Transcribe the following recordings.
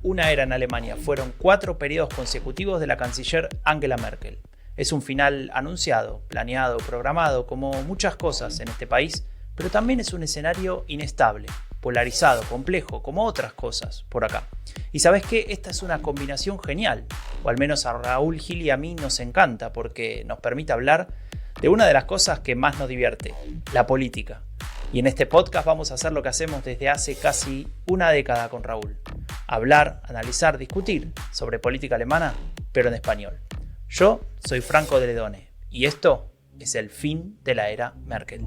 una era en Alemania. Fueron 4 periodos consecutivos de la canciller Angela Merkel. Es un final anunciado, planeado, programado, como muchas cosas en este país, pero también es un escenario inestable, polarizado, complejo, como otras cosas por acá. Y ¿sabés qué? Esta es una combinación genial, o al menos a Raúl Gil y a mí nos encanta, porque nos permite hablar de una de las cosas que más nos divierte, la política. Y en este podcast vamos a hacer lo que hacemos desde hace casi una década con Raúl. Hablar, analizar, discutir sobre política alemana, pero en español. Yo soy Franco de Ledone y esto es el fin de la era Merkel.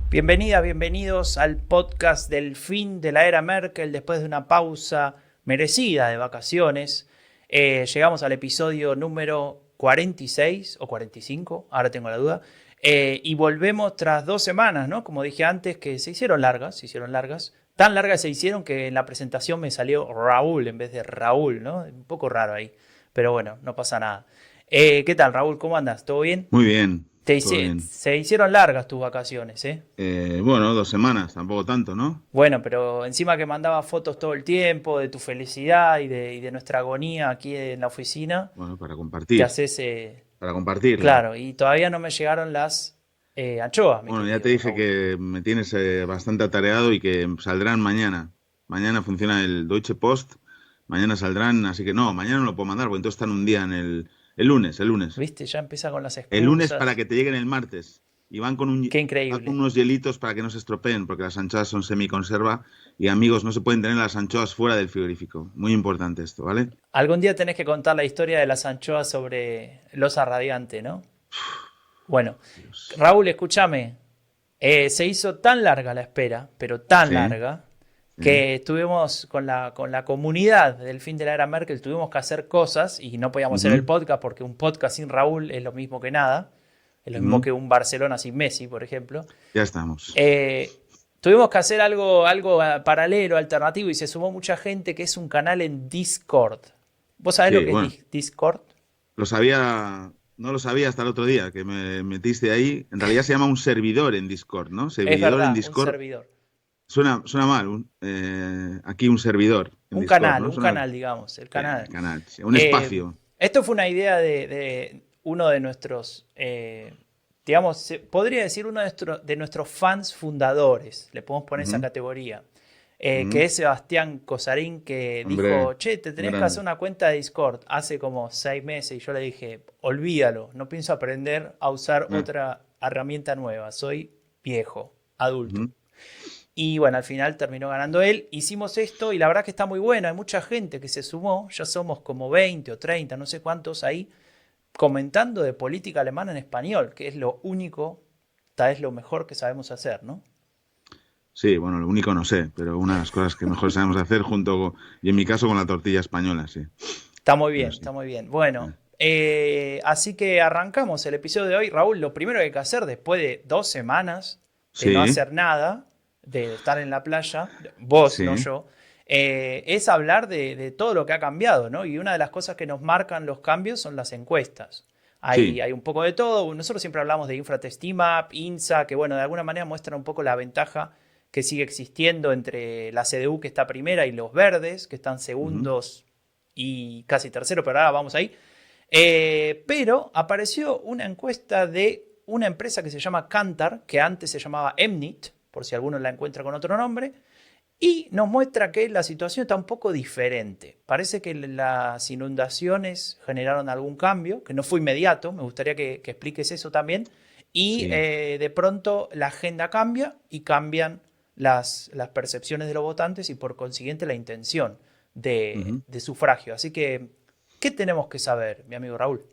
Bienvenidas, bienvenidos al podcast del fin de la era Merkel después de una pausa merecida de vacaciones. Llegamos al episodio número 46 o 45, ahora tengo la duda, y volvemos tras 2 semanas, ¿no? Como dije antes, que se hicieron largas, tan largas se hicieron que en la presentación me salió Raúl en vez de Raúl, ¿no? Un poco raro ahí, pero bueno, no pasa nada. ¿Qué tal, Raúl? ¿Cómo andas? ¿Todo bien? Muy bien. Se hicieron largas tus vacaciones, ¿eh? Bueno, 2 semanas, tampoco tanto, ¿no? Bueno, pero encima que mandaba fotos todo el tiempo de tu felicidad y de nuestra agonía aquí en la oficina. Bueno, para compartir. Que haces, para compartir. Claro, y todavía no me llegaron las anchoas. Bueno, ya te dije Raúl, que me tienes bastante atareado y que saldrán mañana. Mañana funciona el Deutsche Post, mañana saldrán, así que no, mañana no lo puedo mandar, porque entonces están un día en el lunes. ¿Viste? Ya empieza con las excusas. El lunes para que te lleguen el martes. Y van con Qué increíble. Van con unos hielitos para que no se estropeen, porque las anchoas son semiconserva. Y amigos, no se pueden tener las anchoas fuera del frigorífico. Muy importante esto, ¿vale? Algún día tenés que contar la historia de las anchoas sobre losa radiante, ¿no? Bueno, Dios. Raúl, escúchame. Se hizo tan larga la espera, pero tan larga, que estuvimos con la comunidad del fin de la era Merkel, tuvimos que hacer cosas y no podíamos hacer el podcast porque un podcast sin Raúl es lo mismo que nada. Es lo mismo que un Barcelona sin Messi, por ejemplo. Ya estamos. Tuvimos que hacer algo paralelo, alternativo, y se sumó mucha gente, que es un canal en Discord. ¿Vos sabés lo que es Discord? No lo sabía hasta el otro día, que me metiste ahí. En realidad se llama un servidor en Discord, ¿no? Servidor es verdad, en Discord. Un servidor. Suena mal, aquí un servidor. Un Discord, canal, ¿no? un canal, digamos, el canal. Sí, un espacio. Esto fue una idea de uno de nuestros, digamos, podría decir uno de nuestros fans fundadores, le podemos poner esa categoría, que es Sebastián Cosarín, que dijo, che, te tenés que hacer una cuenta de Discord hace como 6 meses, y yo le dije, olvídalo, no pienso aprender a usar otra herramienta nueva, soy viejo, adulto. Y bueno, al final terminó ganando él. Hicimos esto y la verdad que está muy bueno. Hay mucha gente que se sumó. Ya somos como 20 o 30, no sé cuántos ahí, comentando de política alemana en español, que es lo único, tal vez lo mejor que sabemos hacer, ¿no? Sí, bueno, lo único no sé, pero una de las cosas que mejor sabemos hacer y en mi caso con la tortilla española, sí. Está muy bien, está muy bien. Bueno, así que arrancamos el episodio de hoy. Raúl, lo primero que hay que hacer después de 2 semanas de no hacer nada, de estar en la playa, vos, no yo, es hablar de todo lo que ha cambiado, ¿no? Y una de las cosas que nos marcan los cambios son las encuestas. Hay un poco de todo. Nosotros siempre hablamos de Infratestimap, INSA, que bueno, de alguna manera muestran un poco la ventaja que sigue existiendo entre la CDU, que está primera, y los verdes, que están segundos y casi tercero, pero ahora vamos ahí. Pero apareció una encuesta de una empresa que se llama Kantar, que antes se llamaba Emnit, por si alguno la encuentra con otro nombre, y nos muestra que la situación está un poco diferente. Parece que las inundaciones generaron algún cambio, que no fue inmediato, me gustaría que expliques eso también, y de pronto la agenda cambia y cambian las percepciones de los votantes y por consiguiente la intención de sufragio. Así que, ¿qué tenemos que saber, mi amigo Raúl?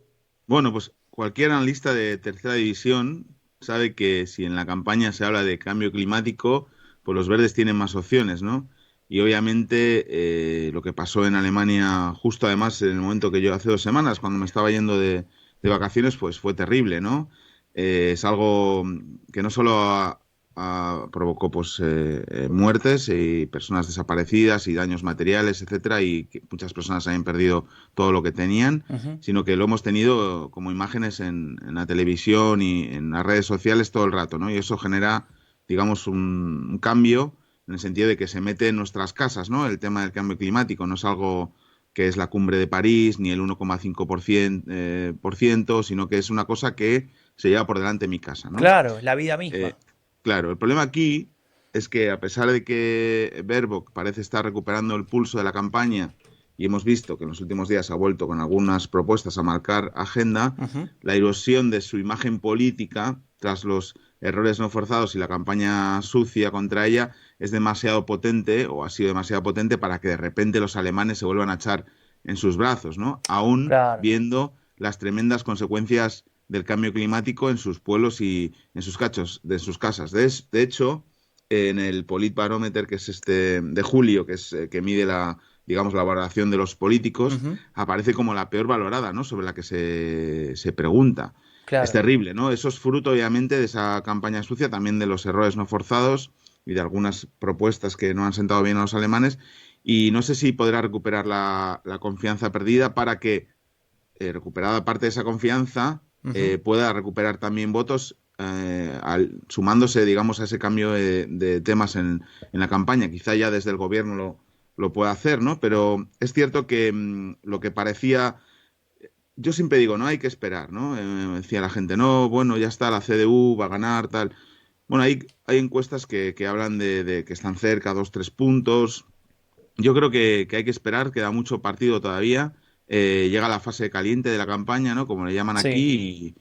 Bueno, pues cualquier analista de tercera división sabe que si en la campaña se habla de cambio climático, pues los verdes tienen más opciones, ¿no? Y obviamente lo que pasó en Alemania, justo además en el momento que yo hace 2 semanas, cuando me estaba yendo de vacaciones, pues fue terrible, ¿no? Es algo que no solo ha provocó pues muertes y personas desaparecidas y daños materiales, etcétera, y que muchas personas hayan perdido todo lo que tenían, sino que lo hemos tenido como imágenes en la televisión y en las redes sociales todo el rato, ¿no? Y eso genera, digamos, un cambio en el sentido de que se mete en nuestras casas, ¿no? El tema del cambio climático no es algo que es la cumbre de París ni el 1,5%, sino que es una cosa que se lleva por delante mi casa, ¿no? Claro, la vida misma. Claro, el problema aquí es que a pesar de que Baerbock parece estar recuperando el pulso de la campaña y hemos visto que en los últimos días ha vuelto con algunas propuestas a marcar agenda, la erosión de su imagen política tras los errores no forzados y la campaña sucia contra ella es demasiado potente, o ha sido demasiado potente, para que de repente los alemanes se vuelvan a echar en sus brazos, ¿no? Aún viendo las tremendas consecuencias del cambio climático en sus pueblos y en sus casas. De hecho, en el Politbarometer, que es de julio, que es que mide la valoración de los políticos, aparece como la peor valorada, ¿no? Sobre la que se pregunta. Claro. Es terrible, ¿no? Eso es fruto, obviamente, de esa campaña sucia, también de los errores no forzados y de algunas propuestas que no han sentado bien a los alemanes. Y no sé si podrá recuperar la confianza perdida para que, recuperada parte de esa confianza, pueda recuperar también votos sumándose, digamos, a ese cambio de temas en la campaña. Quizá ya desde el gobierno lo pueda hacer, ¿no? Pero es cierto que lo que parecía... Yo siempre digo, no hay que esperar, ¿no? Decía la gente, no, bueno, ya está, la CDU va a ganar, tal. Bueno, hay encuestas que hablan de que están cerca, 2-3 puntos. Yo creo que hay que esperar, queda mucho partido todavía. Llega la fase caliente de la campaña, ¿no? Como le llaman aquí,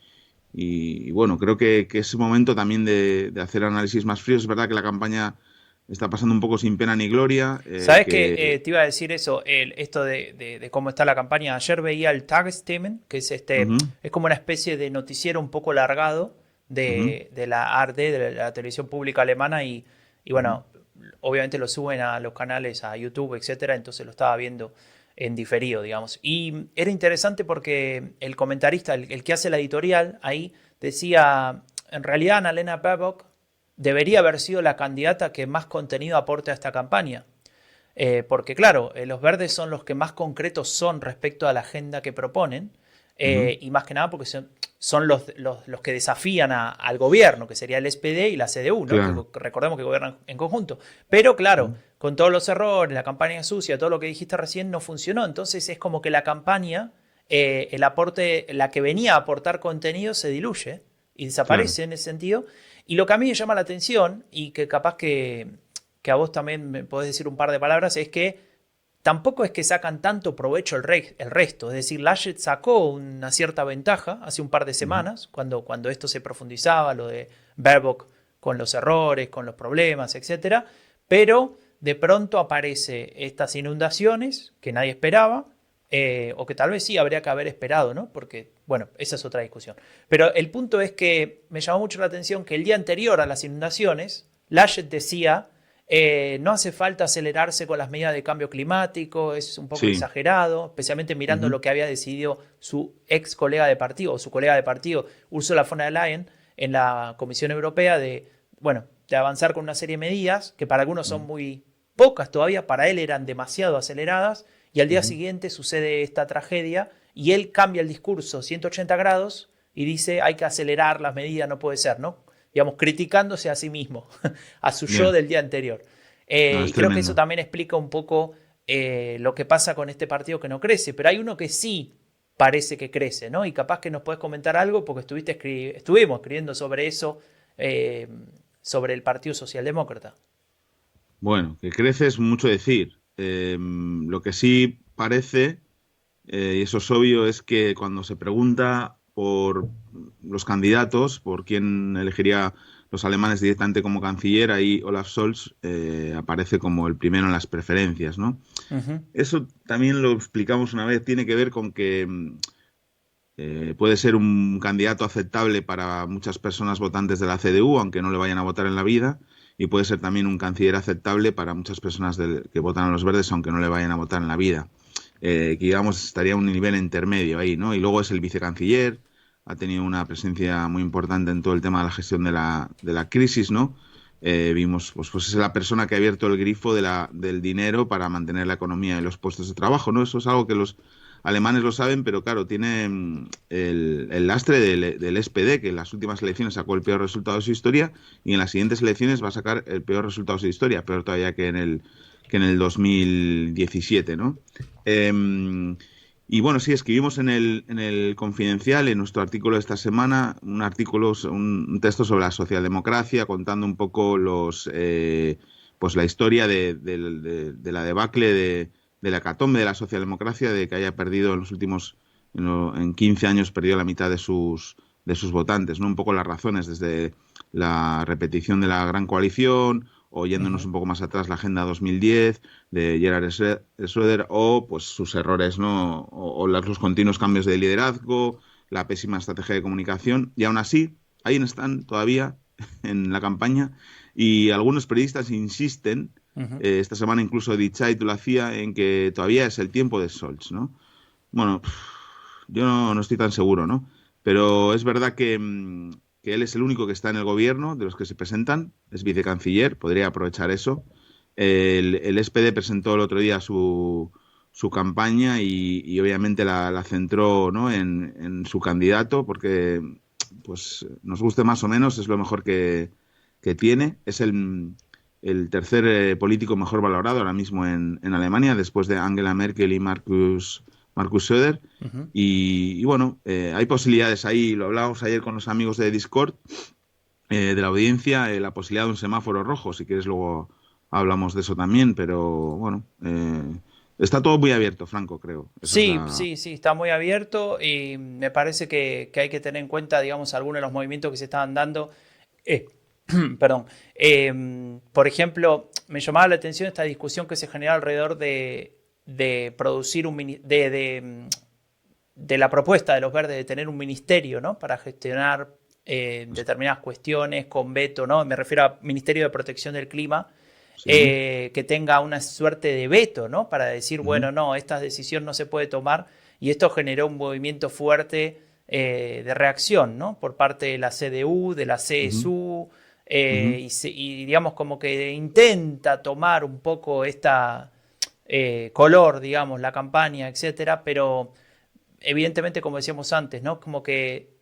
y bueno, creo que es momento también de hacer análisis más fríos. Es verdad que la campaña está pasando un poco sin pena ni gloria. ¿Sabes qué? Te iba a decir eso, esto de cómo está la campaña. Ayer veía el Tagesthemen, que es es como una especie de noticiero un poco largado de la ARD, de la televisión pública alemana, y bueno, obviamente lo suben a los canales, a YouTube, etcétera, entonces lo estaba viendo en diferido, digamos. Y era interesante porque el comentarista, el que hace la editorial, ahí decía, en realidad Annalena Baerbock debería haber sido la candidata que más contenido aporte a esta campaña. Porque claro, los verdes son los que más concretos son respecto a la agenda que proponen, y más que nada porque son los que desafían al gobierno, que sería el SPD y la CDU, ¿no? Claro. Que recordemos que gobiernan en conjunto. Pero claro, con todos los errores, la campaña sucia, todo lo que dijiste recién no funcionó. Entonces es como que la campaña, el aporte, la que venía a aportar contenido se diluye y desaparece en ese sentido. Y lo que a mí me llama la atención, y que capaz que a vos también me podés decir un par de palabras, es que tampoco es que sacan tanto provecho el resto. Es decir, Laschet sacó una cierta ventaja hace un par de semanas, cuando esto se profundizaba, lo de Baerbock con los errores, con los problemas, etc. Pero de pronto aparece estas inundaciones que nadie esperaba, o que tal vez sí habría que haber esperado, ¿no? Porque, bueno, esa es otra discusión. Pero el punto es que me llamó mucho la atención que el día anterior a las inundaciones, Laschet decía, no hace falta acelerarse con las medidas de cambio climático, es un poco exagerado, especialmente mirando lo que había decidido su ex colega de partido, o su colega de partido, Ursula von der Leyen, en la Comisión Europea, de avanzar con una serie de medidas que para algunos son muy pocas todavía, para él eran demasiado aceleradas. Y al día siguiente sucede esta tragedia y él cambia el discurso 180 grados y dice hay que acelerar las medidas, no puede ser, ¿no? Digamos, criticándose a sí mismo, a su yo del día anterior. Y creo que eso también explica un poco lo que pasa con este partido que no crece, pero hay uno que sí parece que crece, ¿no? Y capaz que nos puedes comentar algo porque estuvimos escribiendo sobre eso, sobre el Partido Socialdemócrata. Bueno, que crece es mucho decir. Lo que sí parece, y eso es obvio, es que cuando se pregunta por los candidatos, por quién elegiría los alemanes directamente como canciller, ahí Olaf Scholz aparece como el primero en las preferencias, ¿no? Eso también lo explicamos una vez, tiene que ver con que puede ser un candidato aceptable para muchas personas votantes de la CDU, aunque no le vayan a votar en la vida, y puede ser también un canciller aceptable para muchas personas que votan a los verdes, aunque no le vayan a votar en la vida. Que digamos estaría a un nivel intermedio ahí, ¿no? Y luego es el vicecanciller, ha tenido una presencia muy importante en todo el tema de la gestión de la crisis, ¿no? vimos, pues es la persona que ha abierto el grifo del dinero para mantener la economía y los puestos de trabajo, ¿no? Eso es algo que los alemanes lo saben, pero claro, tiene el lastre del SPD, que en las últimas elecciones sacó el peor resultado de su historia y en las siguientes elecciones va a sacar el peor resultado de su historia, peor todavía que en el 2017, ¿no? Y bueno, sí, escribimos en el Confidencial, en nuestro artículo de esta semana, un texto sobre la socialdemocracia, contando un poco pues la historia de la debacle de la hecatombe de la socialdemocracia, de que haya perdido en 15 años, perdió la mitad de sus votantes, ¿no? Un poco las razones, desde la repetición de la Gran Coalición, o yéndonos un poco más atrás, la Agenda 2010 de Gerhard Schröder, o pues sus errores, ¿no? O los continuos cambios de liderazgo, la pésima estrategia de comunicación, y aún así, ahí están todavía en la campaña, y algunos periodistas insisten, esta semana incluso Die Zeit lo hacía, en que todavía es el tiempo de Scholz, ¿no? Bueno, yo no estoy tan seguro, ¿no? Pero es verdad que él es el único que está en el gobierno de los que se presentan, es vicecanciller, podría aprovechar eso. El SPD presentó el otro día su campaña y obviamente la centró, ¿no? en su candidato, porque pues nos guste más o menos, es lo mejor que tiene. Es el tercer político mejor valorado ahora mismo en Alemania, después de Angela Merkel y Markus Söder. Y bueno, hay posibilidades ahí, lo hablábamos ayer con los amigos de Discord, de la audiencia, la posibilidad de un semáforo rojo, si quieres luego hablamos de eso también, pero bueno, está todo muy abierto, Franco, creo. Sí, está muy abierto y me parece que hay que tener en cuenta, digamos, algunos de los movimientos que se estaban dando. Perdón. Por ejemplo, me llamaba la atención esta discusión que se generó alrededor de producir de la propuesta de los verdes de tener un ministerio, ¿no? Para gestionar determinadas cuestiones con veto, ¿no? Me refiero a Ministerio de Protección del Clima, sí. Que tenga una suerte de veto, ¿no? Para decir, bueno, no, esta decisión no se puede tomar, y esto generó un movimiento fuerte de reacción, ¿no? Por parte de la CDU, de la CSU, y digamos como que intenta tomar un poco esta color, digamos, la campaña, etcétera, pero evidentemente, como decíamos antes, ¿no? Como que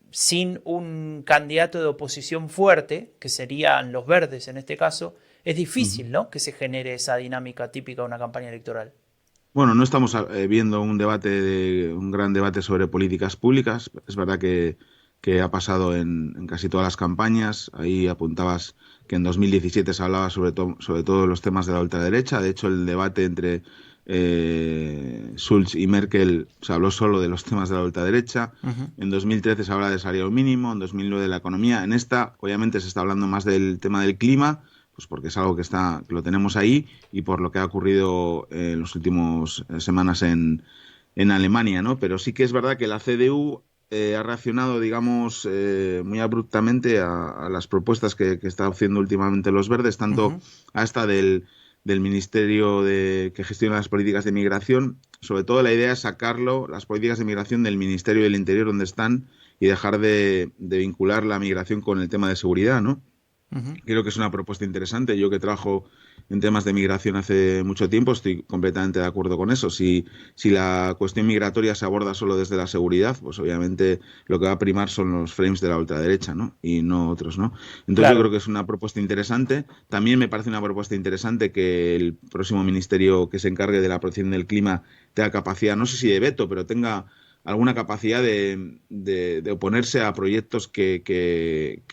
sin un candidato de oposición fuerte, que serían los verdes en este caso, es difícil, ¿no? Que se genere esa dinámica típica de una campaña electoral. Bueno, no estamos viendo un gran debate sobre políticas públicas. Es verdad que ha pasado en casi todas las campañas. Ahí apuntabas que en 2017 se hablaba sobre todo los temas de la ultraderecha. De hecho, el debate entre Schulz y Merkel se habló solo de los temas de la ultraderecha. En 2013 se habla de salario mínimo, en 2009 de la economía. En esta, obviamente, se está hablando más del tema del clima, pues porque es algo que lo tenemos ahí, y por lo que ha ocurrido en las últimas semanas en Alemania, ¿no? Pero sí que es verdad que la CDU ha reaccionado, digamos, muy abruptamente a las propuestas que están haciendo últimamente los verdes, tanto a esta del Ministerio que gestiona las políticas de migración. Sobre todo la idea es sacarlo, las políticas de migración, del Ministerio del Interior, donde están, y dejar de vincular la migración con el tema de seguridad, ¿no? Creo que es una propuesta interesante. Yo, que trabajo en temas de migración hace mucho tiempo, estoy completamente de acuerdo con eso. Si la cuestión migratoria se aborda solo desde la seguridad, pues obviamente lo que va a primar son los frames de la ultraderecha, ¿no? Y no otros, ¿no? Entonces claro, yo creo que es una propuesta interesante. También me parece una propuesta interesante que el próximo ministerio que se encargue de la protección del clima tenga capacidad, no sé si de veto, pero tenga alguna capacidad de oponerse a proyectos que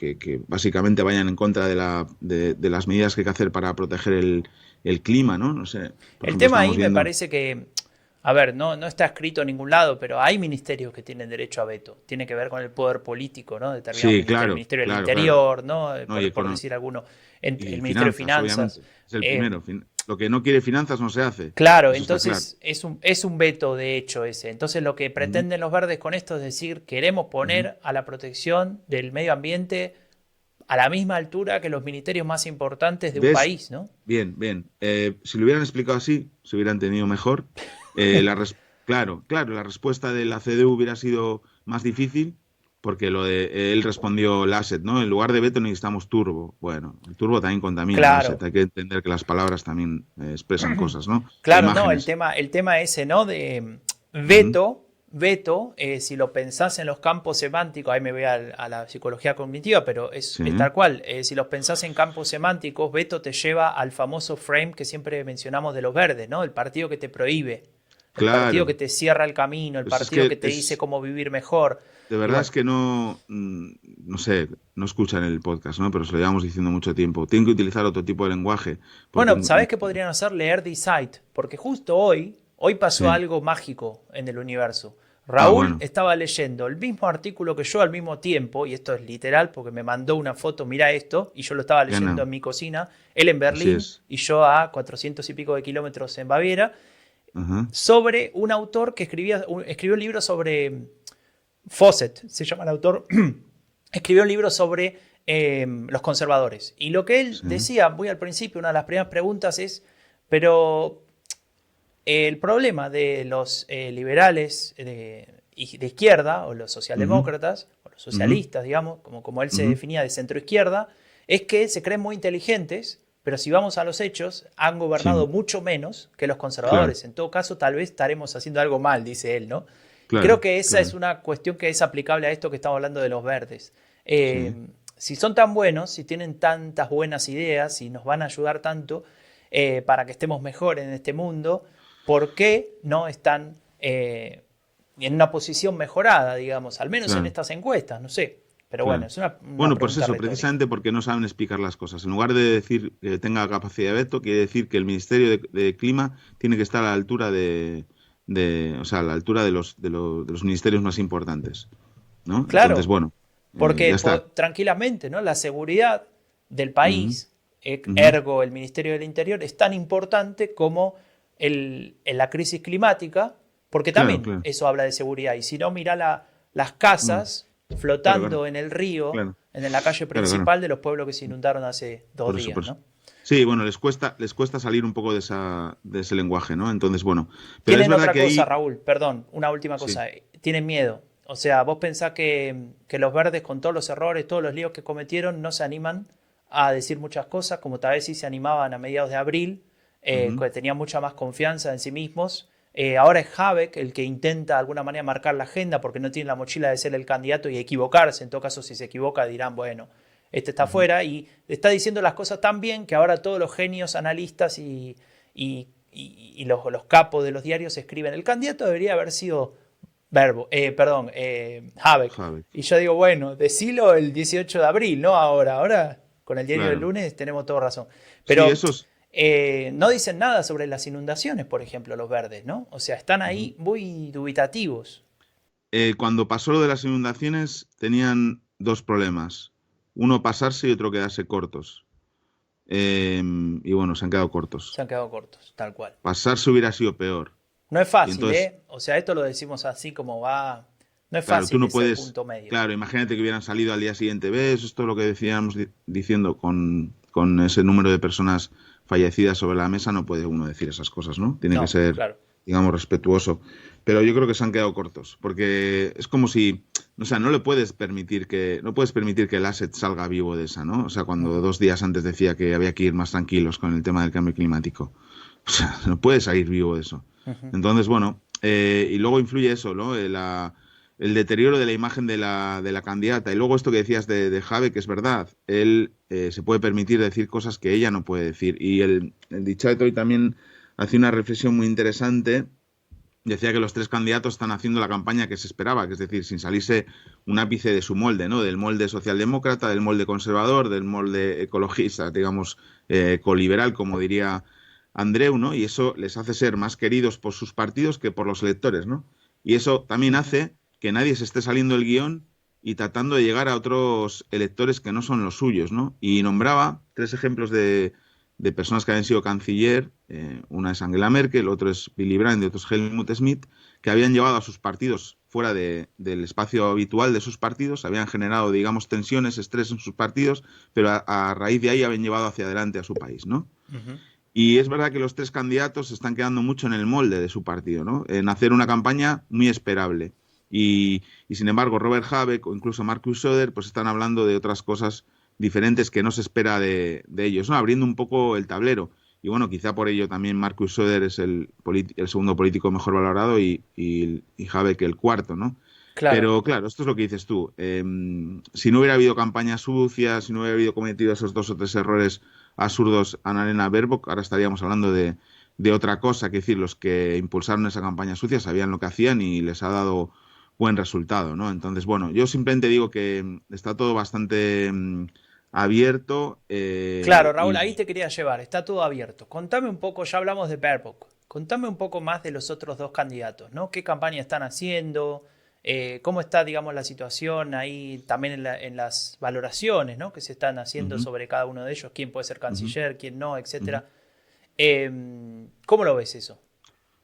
básicamente vayan en contra de las medidas que hay que hacer para proteger el clima, ¿no? No sé. El tema ahí me parece que, a ver, no está escrito en ningún lado, pero hay ministerios que tienen derecho a veto. Tiene que ver con el poder político, ¿no? Determinado el Ministerio del Interior, ¿no? Por decir alguno. El Ministerio de Finanzas. Es el primero. Lo que no quiere finanzas no se hace. Claro, entonces claro. Es un veto, de hecho, ese. Entonces lo que pretenden los verdes con esto es decir, queremos poner a la protección del medio ambiente a la misma altura que los ministerios más importantes de un país, ¿no? Bien. Si lo hubieran explicado así, se hubieran entendido mejor. Claro, la respuesta de la CDU hubiera sido más difícil, porque él respondió Lasset, ¿no? En lugar de veto necesitamos turbo. Bueno, el turbo también contamina, Claro. Lasset. Hay que entender que las palabras también expresan cosas, ¿no? Claro, Imágenes. no, el tema ese, ¿no? De veto, si lo pensás en los campos semánticos, ahí me voy a la psicología cognitiva, pero es tal cual. Si los pensás en campos semánticos, veto te lleva al famoso frame que siempre mencionamos de los verdes, ¿no? El partido que te prohíbe, el partido que te cierra el camino, el partido que te dice cómo vivir mejor. De verdad es que no sé, no escuchan el podcast, ¿no? Pero se lo llevamos diciendo mucho tiempo. Tienen que utilizar otro tipo de lenguaje. Bueno, ¿sabés qué podrían hacer? Leer The Site, porque justo hoy pasó algo mágico en el universo. Raúl estaba leyendo el mismo artículo que yo al mismo tiempo, y esto es literal porque me mandó una foto, mira esto, y yo lo estaba leyendo en mi cocina, él en Berlín y yo a 400 y pico de kilómetros en Baviera, sobre un autor que escribió un libro sobre Fawcett, se llama el autor, escribió un libro sobre los conservadores. Y lo que él decía, muy al principio, una de las primeras preguntas es, pero el problema de los liberales de izquierda, o los socialdemócratas, o los socialistas, digamos, como él se definía de centro-izquierda, es que se creen muy inteligentes, pero si vamos a los hechos, han gobernado mucho menos que los conservadores. Claro. En todo caso, tal vez estaremos haciendo algo mal, dice él, ¿no? Claro, creo que esa es una cuestión que es aplicable a esto que estamos hablando de los verdes. Si son tan buenos, si tienen tantas buenas ideas, si nos van a ayudar tanto para que estemos mejor en este mundo, ¿por qué no están en una posición mejorada, digamos? Al menos en estas encuestas, no sé. Pero bueno, es una bueno, pues eso, retórica. Precisamente porque no saben explicar las cosas. En lugar de decir que tenga capacidad de veto, quiere decir que el Ministerio de Clima tiene que estar a la altura o sea, a la altura de los ministerios más importantes, ¿no? Claro, entonces, bueno, porque tranquilamente, ¿no? La seguridad del país, ergo el Ministerio del Interior, es tan importante como la crisis climática, porque también eso habla de seguridad. Y si no, mirá las casas flotando en el río, en la calle principal de los pueblos que se inundaron hace 2 días, ¿no? Sí, bueno, les cuesta salir un poco de ese lenguaje, ¿no? Entonces, bueno. Pero tienen otra cosa, Raúl, perdón, una última cosa. Tienen miedo. O sea, vos pensás que los verdes, con todos los errores, todos los líos que cometieron, no se animan a decir muchas cosas, como tal vez sí se animaban a mediados de abril, que tenían mucha más confianza en sí mismos. Ahora es Habeck el que intenta de alguna manera marcar la agenda porque no tiene la mochila de ser el candidato y equivocarse. En todo caso, si se equivoca dirán, bueno, este está fuera, y está diciendo las cosas tan bien que ahora todos los genios analistas y los capos de los diarios escriben, el candidato debería haber sido Habeck. Y yo digo, bueno, decilo el 18 de abril, no ahora con el diario del lunes tenemos toda razón. Pero no dicen nada sobre las inundaciones, por ejemplo, los verdes, ¿no? O sea, están ahí muy dubitativos. Cuando pasó lo de las inundaciones tenían 2 problemas. Uno, pasarse, y otro, quedarse cortos. Y bueno, se han quedado cortos. Se han quedado cortos, tal cual. Pasarse hubiera sido peor. No es fácil, entonces, O sea, esto lo decimos así como va. No es fácil, tú no puedes, ese punto medio. Claro, imagínate que hubieran salido al día siguiente. ¿Ves? Esto es lo que decíamos diciendo con ese número de personas fallecidas sobre la mesa. No puede uno decir esas cosas, ¿no? Tiene que ser, digamos, respetuoso. Pero yo creo que se han quedado cortos, porque es como si, o sea, no puedes permitir que el Lasset salga vivo de esa, ¿no? O sea, cuando 2 días antes decía que había que ir más tranquilos con el tema del cambio climático. O sea, no puedes salir vivo de eso. Entonces, bueno, y luego influye eso, ¿no? El deterioro de la imagen de la candidata. Y luego esto que decías de Habeck, que es verdad. Él se puede permitir decir cosas que ella no puede decir. Y el Dichato hoy también hacía una reflexión muy interesante. Decía que los 3 candidatos están haciendo la campaña que se esperaba, que es decir, sin salirse un ápice de su molde, ¿no? Del molde socialdemócrata, del molde conservador, del molde ecologista, digamos, coliberal, como diría Andreu, ¿no? Y eso les hace ser más queridos por sus partidos que por los electores, ¿no? Y eso también hace que nadie se esté saliendo del guión y tratando de llegar a otros electores que no son los suyos, ¿no? Y nombraba 3 ejemplos de personas que habían sido canciller, una es Angela Merkel, otro es Willy Brandt y otro es Helmut Schmidt, que habían llevado a sus partidos fuera del espacio habitual de sus partidos, habían generado, digamos, tensiones, estrés en sus partidos, pero a raíz de ahí habían llevado hacia adelante a su país, ¿no? Y es verdad que los 3 candidatos se están quedando mucho en el molde de su partido, ¿no? En hacer una campaña muy esperable. Y sin embargo, Robert Habeck o incluso Markus Söder pues están hablando de otras cosas diferentes que no se espera de ellos, ¿no? Abriendo un poco el tablero. Y bueno, quizá por ello también Markus Söder es el segundo político mejor valorado y Habeck el cuarto, ¿no? Claro. Pero claro, esto es lo que dices tú. Si no hubiera habido campañas sucias, si no hubiera habido cometido esos 2 o 3 errores absurdos Annalena Baerbock, ahora estaríamos hablando de otra cosa. Que decir, los que impulsaron esa campaña sucia sabían lo que hacían y les ha dado buen resultado, ¿no? Entonces, bueno, yo simplemente digo que está todo bastante abierto. Claro, Raúl, ahí te quería llevar, está todo abierto. Contame un poco, ya hablamos de Baerbock, contame un poco más de los otros 2 candidatos, ¿no? ¿Qué campaña están haciendo? ¿Cómo está, digamos, la situación ahí también en las valoraciones, ¿no? Que se están haciendo sobre cada uno de ellos? ¿Quién puede ser canciller, quién no, etcétera? ¿Cómo lo ves eso?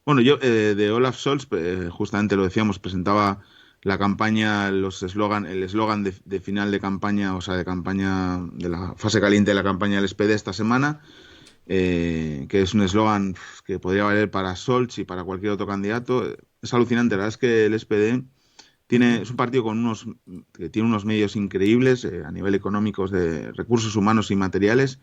Bueno, yo de Olaf Scholz, justamente lo decíamos, presentaba la campaña, el eslogan de final de campaña, o sea, de campaña, de la fase caliente de la campaña del SPD esta semana, que es un eslogan que podría valer para Scholz y para cualquier otro candidato. Es alucinante, la verdad es que el SPD es un partido que tiene unos medios increíbles a nivel económicos, de recursos humanos y materiales,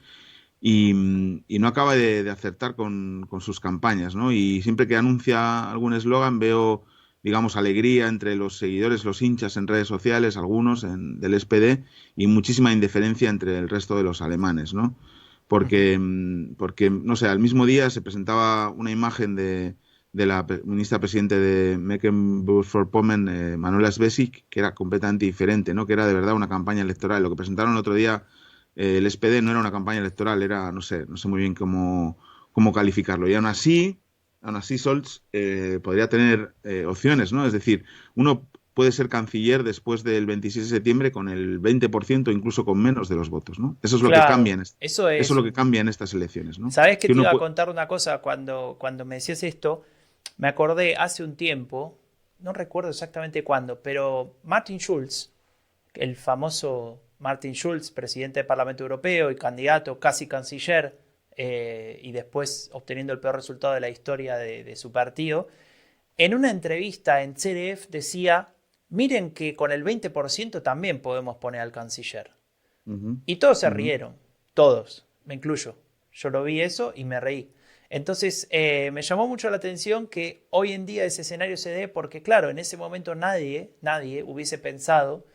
y no acaba de acertar con sus campañas, ¿no? Y siempre que anuncia algún eslogan veo, digamos, alegría entre los seguidores, los hinchas en redes sociales, algunos del SPD, y muchísima indiferencia entre el resto de los alemanes, ¿no? Porque, no sé, al mismo día se presentaba una imagen de la ministra presidente de Mecklenburg-Vorpommern, Manuela Schwesig, que era completamente diferente, ¿no? Que era de verdad una campaña electoral. Lo que presentaron el otro día el SPD no era una campaña electoral, era, no sé muy bien cómo calificarlo. Y aún así Scholz podría tener opciones, ¿no? Es decir, uno puede ser canciller después del 26 de septiembre con el 20%, incluso con menos de los votos, ¿no? Eso es lo que cambia eso es lo que cambia en estas elecciones, ¿no? ¿Sabés que te iba a contar una cosa? Cuando me decías esto, me acordé hace un tiempo, no recuerdo exactamente cuándo, pero Martin Schulz, el famoso Martin Schulz, presidente del Parlamento Europeo y candidato, casi canciller, y después obteniendo el peor resultado de la historia de su partido, en una entrevista en ZDF decía: miren que con el 20% también podemos poner al canciller. Y todos se rieron, todos, me incluyo. Yo lo vi eso y me reí. Entonces me llamó mucho la atención que hoy en día ese escenario se dé porque, claro, en ese momento nadie hubiese pensado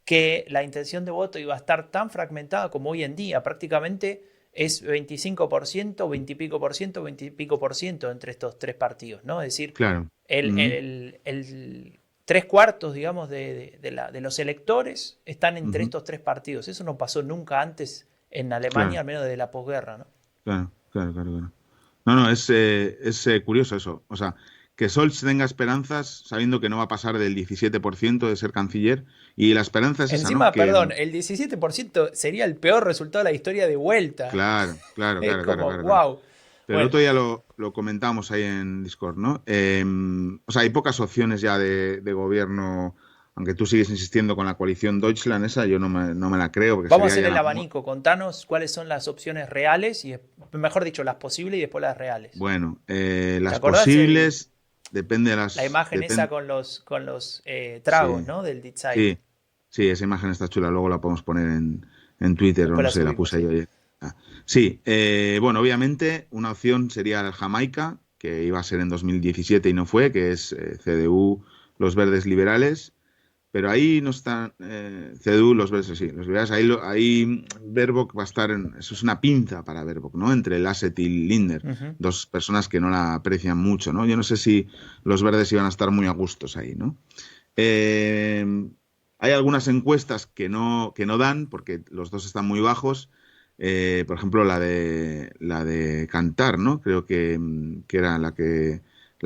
que la intención de voto iba a estar tan fragmentada como hoy en día. Prácticamente es 25%, 20 y pico por ciento, 20 y pico por ciento entre estos 3 partidos, ¿no? Es decir, claro. el 3/4, digamos, de los electores están entre estos 3 partidos. Eso no pasó nunca antes en Alemania, al menos desde la posguerra, ¿no? Claro. No, es curioso eso. O sea, que Scholz tenga esperanzas sabiendo que no va a pasar del 17% de ser canciller, y la esperanza es encima, esa, ¿no? Perdón, el 17% sería el peor resultado de la historia de vuelta. Claro. Wow. Pero el otro día lo comentamos ahí en Discord, ¿no? O sea, hay pocas opciones ya de gobierno, aunque tú sigues insistiendo con la coalición Deutschland, esa yo no me la creo. Vamos a hacer el abanico, contanos cuáles son las opciones reales, y mejor dicho, las posibles y después las reales. Bueno, las posibles... Depende de las... La imagen esa con los tragos, sí, ¿no? Del Detzai. Sí, esa imagen está chula. Luego la podemos poner en Twitter, o no sé, la puse yo ayer. Sí, bueno, obviamente una opción sería Jamaica, que iba a ser en 2017 y no fue, que es CDU, los Verdes Liberales. Pero ahí no están CDU, los Verdes, sí, los Liberales. Ahí Baerbock va a estar, eso es una pinza para Baerbock, ¿no? Entre Laschet y Lindner, 2 personas que no la aprecian mucho, ¿no? Yo no sé si los Verdes iban a estar muy a gustos ahí, ¿no? Hay algunas encuestas que no dan, porque los 2 están muy bajos. Por ejemplo, la de Cantar, ¿no? Creo que era la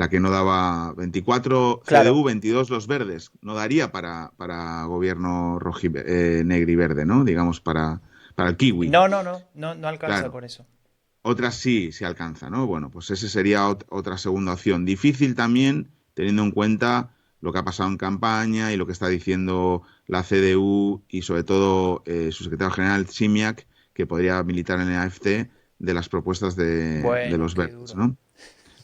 que no daba 24 claro. CDU, 22 los Verdes. No daría para gobierno negro y verde, ¿no? Digamos, para el kiwi. No alcanza, claro, con eso. Otras sí alcanza, ¿no? Bueno, pues esa sería otra segunda opción. Difícil también, teniendo en cuenta lo que ha pasado en campaña y lo que está diciendo la CDU y sobre todo su secretario general Ziemiak, que podría militar en el AfD, de las propuestas de los Verdes, ¿no?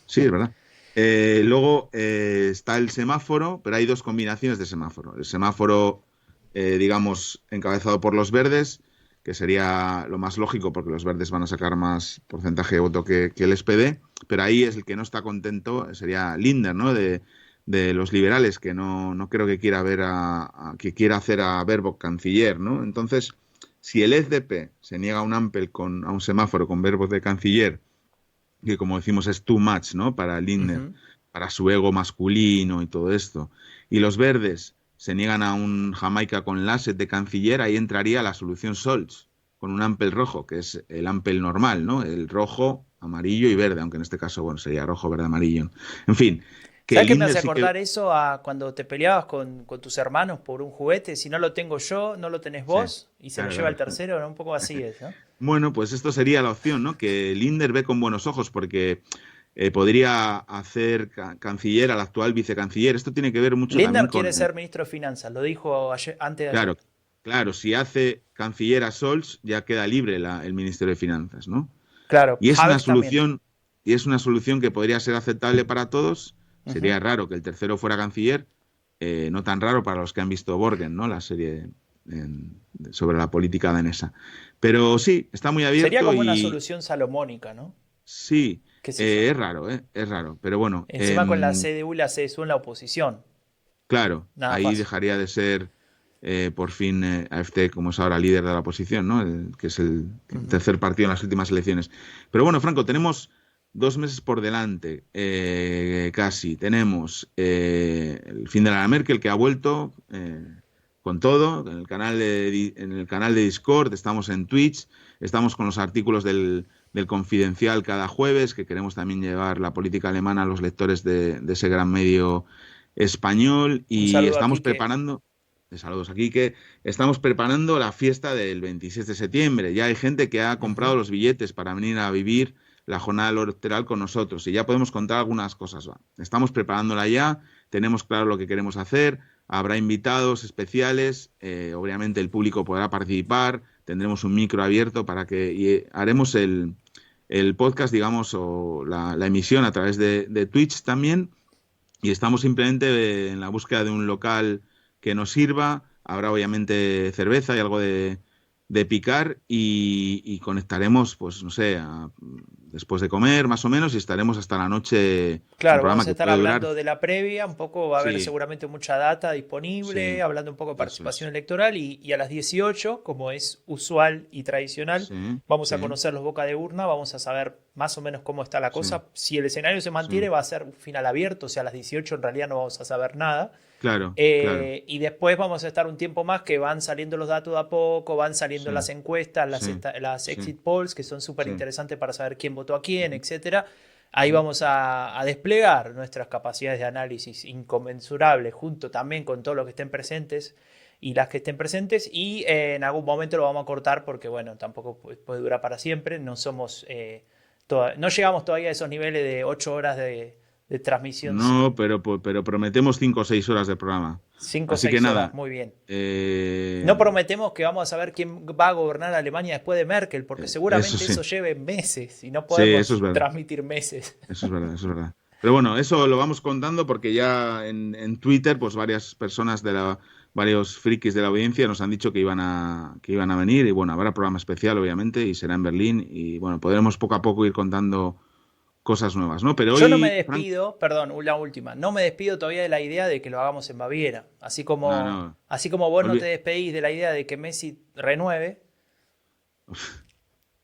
Sí, es verdad. Luego está el semáforo, pero hay dos combinaciones de semáforo. El semáforo, digamos, encabezado por los verdes, que sería lo más lógico porque los verdes van a sacar más porcentaje de voto que el SPD, pero ahí es el que no está contento, sería Lindner, ¿no? De los liberales, que no creo que quiera ver que quiera hacer a Baerbock canciller, ¿no? Entonces, si el FDP se niega a a un semáforo con Baerbock de canciller, que como decimos es too much, ¿no? Para Lindner, para su ego masculino y todo esto, y los verdes se niegan a un Jamaica con Laschet de canciller, ahí entraría la solución Scholz, con un ampel rojo, que es el ampel normal, ¿no? El rojo, amarillo y verde, aunque en este caso, bueno, sería rojo, verde, amarillo. En fin. ¿Sabes qué me hace acordar eso a cuando te peleabas con tus hermanos por un juguete? Si no lo tengo yo, no lo tenés vos, y se lo lleva el tercero, ¿no? Un poco así es, ¿no? Bueno, pues esto sería la opción, ¿no? Que Lindner ve con buenos ojos, porque podría hacer canciller al actual vicecanciller. Esto tiene que ver mucho Lindner también con... quiere ser ministro de Finanzas, lo dijo antes de Claro, ayer. claro, si hace canciller a Scholz, ya queda libre el Ministerio de Finanzas, ¿no? Claro, Y es una Habeck también. solución, y es una solución que podría ser aceptable para todos. Sería raro que el tercero fuera canciller, no tan raro para los que han visto Borgen, ¿no? La serie sobre la política danesa. Pero sí, está muy abierto. Sería como una solución salomónica, ¿no? Sí, ¿Qué sé yo? es raro, pero bueno. Encima con la CDU y la CSU en la oposición. Claro, Nada ahí fácil. dejaría de ser por fin AfD, como es ahora líder de la oposición, ¿no? Que es el tercer partido en las últimas elecciones. Pero bueno, Franco, tenemos 2 meses por delante, casi. Tenemos el fin de la Merkel, que ha vuelto con todo, en el canal de Discord, estamos en Twitch, estamos con los artículos del Confidencial cada jueves, que queremos también llevar la política alemana a los lectores de ese gran medio español, y estamos preparando... Saludos aquí, que estamos preparando la fiesta del 26 de septiembre. Ya hay gente que ha comprado los billetes para venir a vivir la jornada electoral con nosotros y ya podemos contar algunas cosas. Estamos preparándola ya, tenemos claro lo que queremos hacer, habrá invitados especiales, obviamente el público podrá participar, tendremos un micro abierto y haremos el podcast, digamos, o la emisión a través de Twitch también, y estamos simplemente en la búsqueda de un local que nos sirva. Habrá obviamente cerveza y algo de picar, y conectaremos, pues no sé, después de comer más o menos, y estaremos hasta la noche. Claro, vamos a estar hablando de la previa, un poco va a haber seguramente mucha data disponible, hablando un poco de participación electoral, y a las 18, como es usual y tradicional, vamos a conocer los boca de urna, vamos a saber más o menos cómo está la cosa. Si el escenario se mantiene, va a ser un final abierto, o sea, a las 18 en realidad no vamos a saber nada. Claro. Y después vamos a estar un tiempo más que van saliendo los datos de a poco, van saliendo las encuestas, las exit polls, que son súper interesantes para saber quién votó a quién, etcétera. Ahí vamos a desplegar nuestras capacidades de análisis inconmensurables, junto también con todos los que estén presentes y las que estén presentes, y en algún momento lo vamos a cortar porque, bueno, tampoco puede durar para siempre. No somos, no llegamos todavía a esos niveles de 8 horas de transmisión. No, pero prometemos 5 o 6 horas de programa. 5 o 6 horas, muy bien. No prometemos que vamos a saber quién va a gobernar Alemania después de Merkel, porque seguramente eso lleve meses y no podemos transmitir meses. Eso es verdad, eso es verdad. Pero bueno, eso lo vamos contando porque ya en Twitter, pues varias personas varios frikis de la audiencia nos han dicho que iban a venir, y bueno, habrá programa especial obviamente y será en Berlín, y bueno, podremos poco a poco ir contando cosas nuevas, ¿no? Pero yo no me despido, perdón, la última, no me despido todavía de la idea de que lo hagamos en Baviera, así como vos no te despedís de la idea de que Messi renueve.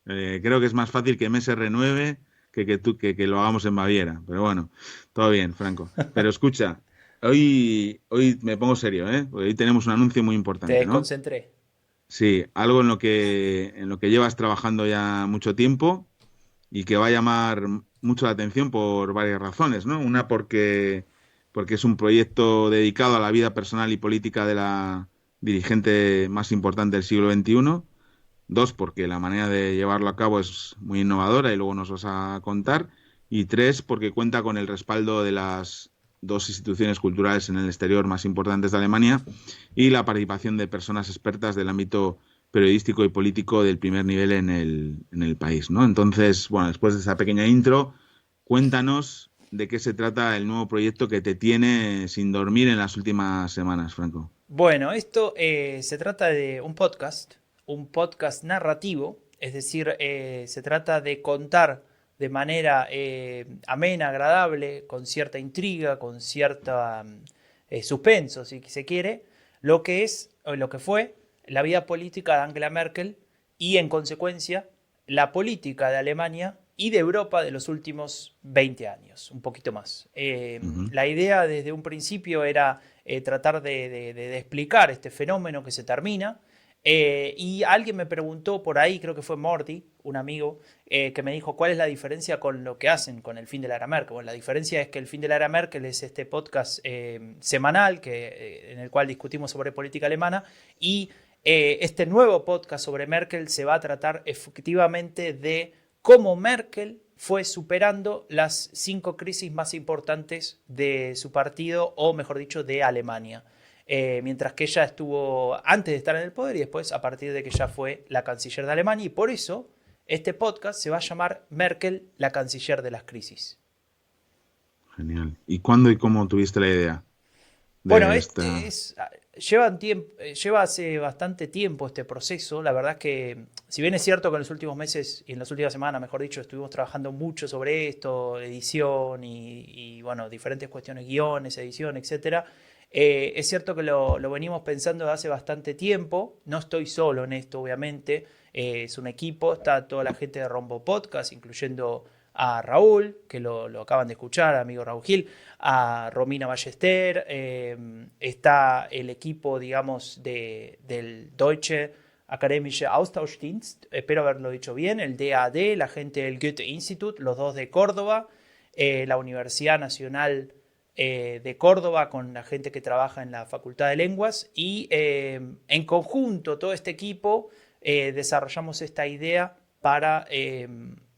Creo que es más fácil que Messi renueve que lo hagamos en Baviera, pero bueno, todo bien, Franco. Pero escucha, hoy me pongo serio, porque hoy tenemos un anuncio muy importante. Te desconcentré. ¿No? Sí, algo en lo que llevas trabajando ya mucho tiempo y que va a llamar mucho la atención por varias razones, ¿no? Una porque es un proyecto dedicado a la vida personal y política de la dirigente más importante del siglo XXI. 2, porque la manera de llevarlo a cabo es muy innovadora y luego nos vas a contar. Y 3, porque cuenta con el respaldo de las 2 instituciones culturales en el exterior más importantes de Alemania y la participación de personas expertas del ámbito periodístico y político del primer nivel en el país, ¿no? Entonces, bueno, después de esa pequeña intro, cuéntanos de qué se trata el nuevo proyecto que te tiene sin dormir en las últimas semanas, Franco. Bueno, esto se trata de un podcast narrativo, es decir, se trata de contar de manera amena, agradable, con cierta intriga, con cierta suspenso, si se quiere, lo que es, o lo que fue, la vida política de Angela Merkel y, en consecuencia, la política de Alemania y de Europa de los últimos 20 años, un poquito más. La idea desde un principio era tratar de explicar este fenómeno que se termina. Y alguien me preguntó por ahí, creo que fue Morty, un amigo, que me dijo cuál es la diferencia con lo que hacen con el fin de la era Merkel. Bueno, la diferencia es que el fin de la era Merkel es este podcast semanal en el cual discutimos sobre política alemana, y este nuevo podcast sobre Merkel se va a tratar efectivamente de cómo Merkel fue superando las 5 crisis más importantes de su partido, o mejor dicho, de Alemania. Mientras que ella estuvo antes de estar en el poder y después a partir de que ella fue la canciller de Alemania, y por eso este podcast se va a llamar Merkel, la canciller de las crisis. Genial. ¿Y cuándo y cómo tuviste la idea? Bueno, lleva hace bastante tiempo este proceso. La verdad es que, si bien es cierto que en los últimos meses y en las últimas semanas, mejor dicho, estuvimos trabajando mucho sobre esto, edición y bueno, diferentes cuestiones, guiones, edición, etcétera. Es cierto que lo venimos pensando desde hace bastante tiempo. No estoy solo en esto, obviamente. Es un equipo, está toda la gente de Rombo Podcast, incluyendo a Raúl, que lo acaban de escuchar, amigo Raúl Gil, a Romina Ballester, está el equipo, digamos, del Deutsche Akademische Austauschdienst, espero haberlo dicho bien, el DAD, la gente del Goethe Institut, los dos de Córdoba, la Universidad Nacional de Córdoba, con la gente que trabaja en la Facultad de Lenguas, y en conjunto todo este equipo desarrollamos esta idea para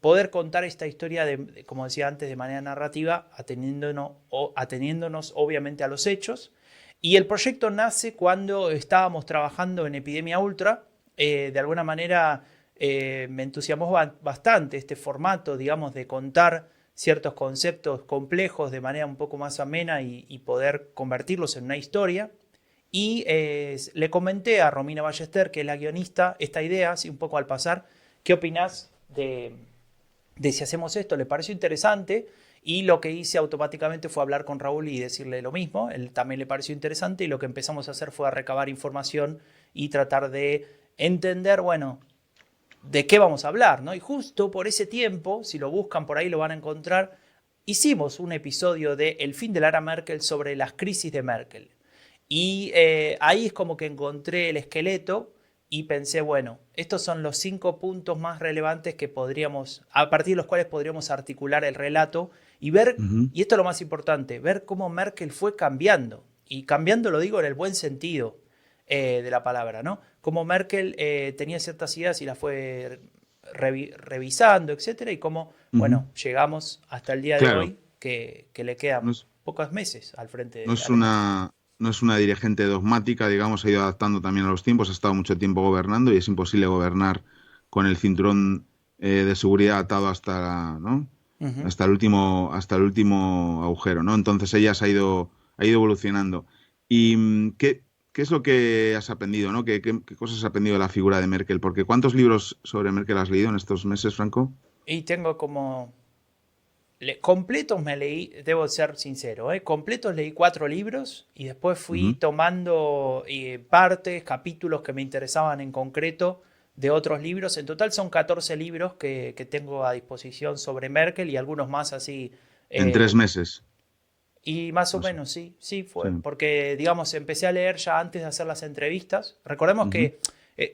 poder contar esta historia, como decía antes, de manera narrativa, ateniéndonos obviamente a los hechos. Y el proyecto nace cuando estábamos trabajando en Epidemia Ultra. De alguna manera me entusiasmó bastante este formato, digamos, de contar ciertos conceptos complejos de manera un poco más amena y poder convertirlos en una historia. Y le comenté a Romina Ballester, que es la guionista, esta idea, así un poco al pasar. ¿Qué opinás de si hacemos esto? Le pareció interesante, y lo que hice automáticamente fue hablar con Raúl y decirle lo mismo. Él también le pareció interesante, y lo que empezamos a hacer fue a recabar información y tratar de entender, bueno, de qué vamos a hablar, ¿no? Y justo por ese tiempo, si lo buscan por ahí lo van a encontrar, hicimos un episodio de El fin de la era Merkel sobre las crisis de Merkel. Y ahí es como que encontré el esqueleto y pensé, bueno, estos son los 5 puntos más relevantes que a partir de los cuales podríamos articular el relato y ver, y esto es lo más importante, ver cómo Merkel fue cambiando. Y cambiando lo digo en el buen sentido de la palabra, ¿no? Cómo Merkel tenía ciertas ideas y las fue revisando, etcétera, y cómo, bueno, llegamos hasta el día de hoy, que le quedan pocos meses al frente de no es una dirigente dogmática, digamos, ha ido adaptando también a los tiempos, ha estado mucho tiempo gobernando y es imposible gobernar con el cinturón de seguridad atado hasta hasta el último agujero, ¿no? Entonces ella ha ido evolucionando. ¿Y qué es lo que has aprendido, ¿no? ¿Qué cosas has aprendido de la figura de Merkel? Porque ¿cuántos libros sobre Merkel has leído en estos meses, Franco? Y tengo como... completos me leí, debo ser sincero, completos leí 4 libros, y después fui tomando partes, capítulos que me interesaban en concreto de otros libros. En total son 14 libros que tengo a disposición sobre Merkel, y algunos más así. En 3 meses. Y más o menos, sí fue. Sí. Porque, digamos, empecé a leer ya antes de hacer las entrevistas. Recordemos que,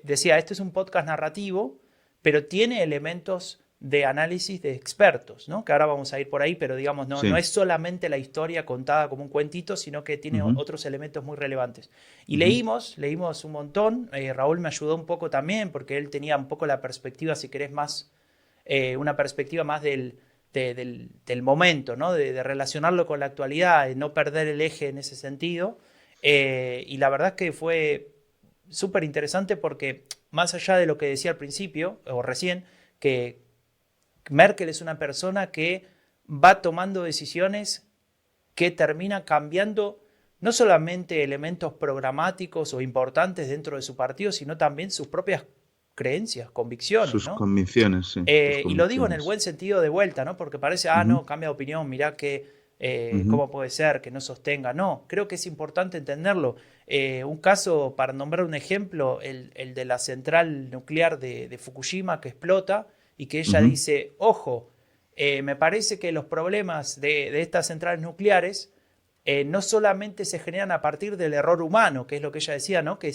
decía, este es un podcast narrativo, pero tiene elementos de análisis de expertos, ¿no? Que ahora vamos a ir por ahí, pero digamos, no es solamente la historia contada como un cuentito, sino que tiene otros elementos muy relevantes. Y leímos un montón. Raúl me ayudó un poco también, porque él tenía un poco la perspectiva, si querés, más una perspectiva más del momento, ¿no? De relacionarlo con la actualidad, de no perder el eje en ese sentido. Y la verdad es que fue súper interesante, porque más allá de lo que decía al principio, o recién, que Merkel es una persona que va tomando decisiones que terminan cambiando no solamente elementos programáticos o importantes dentro de su partido, sino también sus propias creencias, convicciones, sus ¿no? convicciones, sí. Y lo digo en el buen sentido de vuelta, ¿no? Porque parece, no, cambia de opinión, mirá que, cómo puede ser que no sostenga. No, creo que es importante entenderlo. Un caso, para nombrar un ejemplo, el de la central nuclear de Fukushima que explota y que ella dice, ojo, me parece que los problemas de estas centrales nucleares no solamente se generan a partir del error humano, que es lo que ella decía, ¿no? Que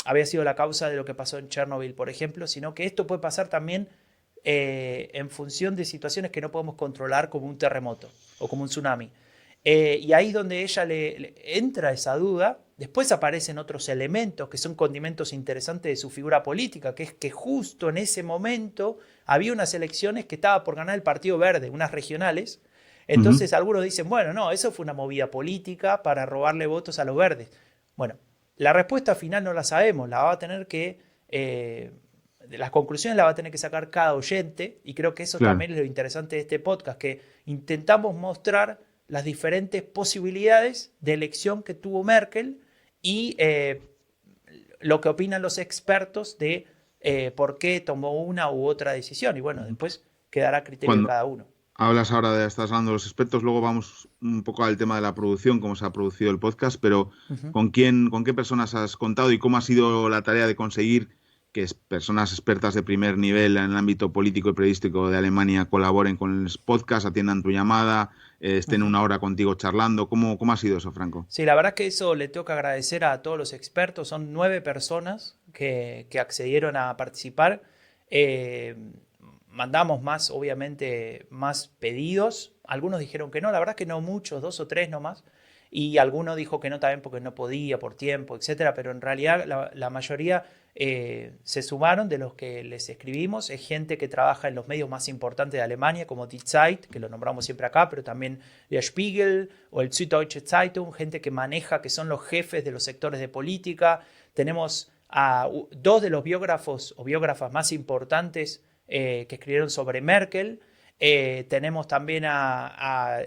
había sido la causa de lo que pasó en Chernobyl, por ejemplo, sino que esto puede pasar también en función de situaciones que no podemos controlar, como un terremoto o como un tsunami. Y ahí es donde ella le entra esa duda. Después aparecen otros elementos que son condimentos interesantes de su figura política, que es que justo en ese momento había unas elecciones que estaba por ganar el Partido Verde, unas regionales. Entonces algunos dicen, bueno, no, eso fue una movida política para robarle votos a los verdes. Bueno, la respuesta final no la sabemos, la va a tener que... las conclusiones las va a tener que sacar cada oyente, y creo que eso también es lo interesante de este podcast, que intentamos mostrar las diferentes posibilidades de elección que tuvo Merkel y lo que opinan los expertos de por qué tomó una u otra decisión. Y bueno, después quedará a criterio de cada uno. Estás hablando de los expertos, luego vamos un poco al tema de la producción, cómo se ha producido el podcast, pero con qué personas has contado y cómo ha sido la tarea de conseguir que personas expertas de primer nivel en el ámbito político y periodístico de Alemania colaboren con el podcast, atiendan tu llamada, estén una hora contigo charlando. ¿Cómo ha sido eso, Franco? Sí, la verdad es que eso le tengo que agradecer a todos los expertos. Son 9 personas que accedieron a participar. Mandamos más, obviamente, más pedidos. Algunos dijeron que no, la verdad es que no muchos, 2 o 3 nomás. Y alguno dijo que no también porque no podía, por tiempo, etcétera. Pero en realidad la mayoría se sumaron de los que les escribimos. Es gente que trabaja en los medios más importantes de Alemania, como Die Zeit, que lo nombramos siempre acá, pero también Der Spiegel o el Süddeutsche Zeitung, gente que maneja, que son los jefes de los sectores de política. Tenemos a 2 de los biógrafos o biógrafas más importantes que escribieron sobre Merkel. Tenemos también a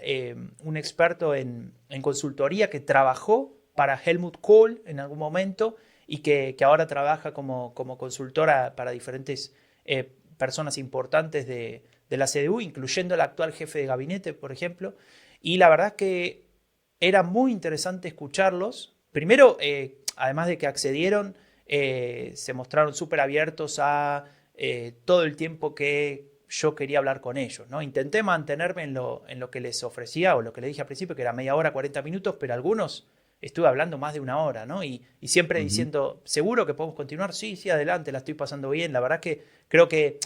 un experto en consultoría que trabajó para Helmut Kohl en algún momento y que ahora trabaja como consultora para diferentes personas importantes de la CDU, incluyendo el actual jefe de gabinete, por ejemplo. Y la verdad es que era muy interesante escucharlos. Primero, además de que accedieron, se mostraron súper abiertos a todo el tiempo que yo quería hablar con ellos, ¿no? Intenté mantenerme en lo que les ofrecía o lo que les dije al principio, que era media hora, 40 minutos, pero algunos estuve hablando más de una hora, ¿no? Y siempre diciendo, ¿seguro que podemos continuar? Sí, adelante, la estoy pasando bien. La verdad que creo que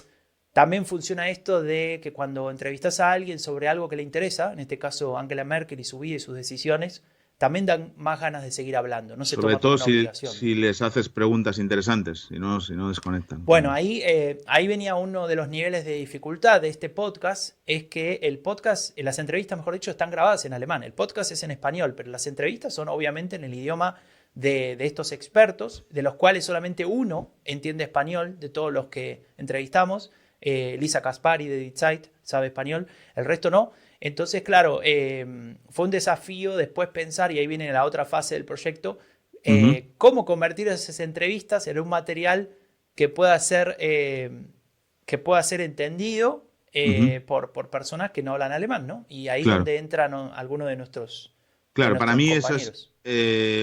también funciona esto de que cuando entrevistas a alguien sobre algo que le interesa, en este caso Angela Merkel y su vida y sus decisiones, también dan más ganas de seguir hablando. No se Sobre toma todo como una obligación. si les haces preguntas interesantes, si no desconectan. Bueno, ahí venía uno de los niveles de dificultad de este podcast, es que el podcast, las entrevistas, mejor dicho, están grabadas en alemán. El podcast es en español, pero las entrevistas son obviamente en el idioma de estos expertos, de los cuales solamente uno entiende español, de todos los que entrevistamos. Lisa Caspari de Die Zeit sabe español, el resto no. Entonces, claro, fue un desafío después pensar, y ahí viene la otra fase del proyecto, cómo convertir esas entrevistas en un material que pueda ser entendido por personas que no hablan alemán, ¿no? Y ahí es donde entran algunos de nuestros Claro, para mí esa es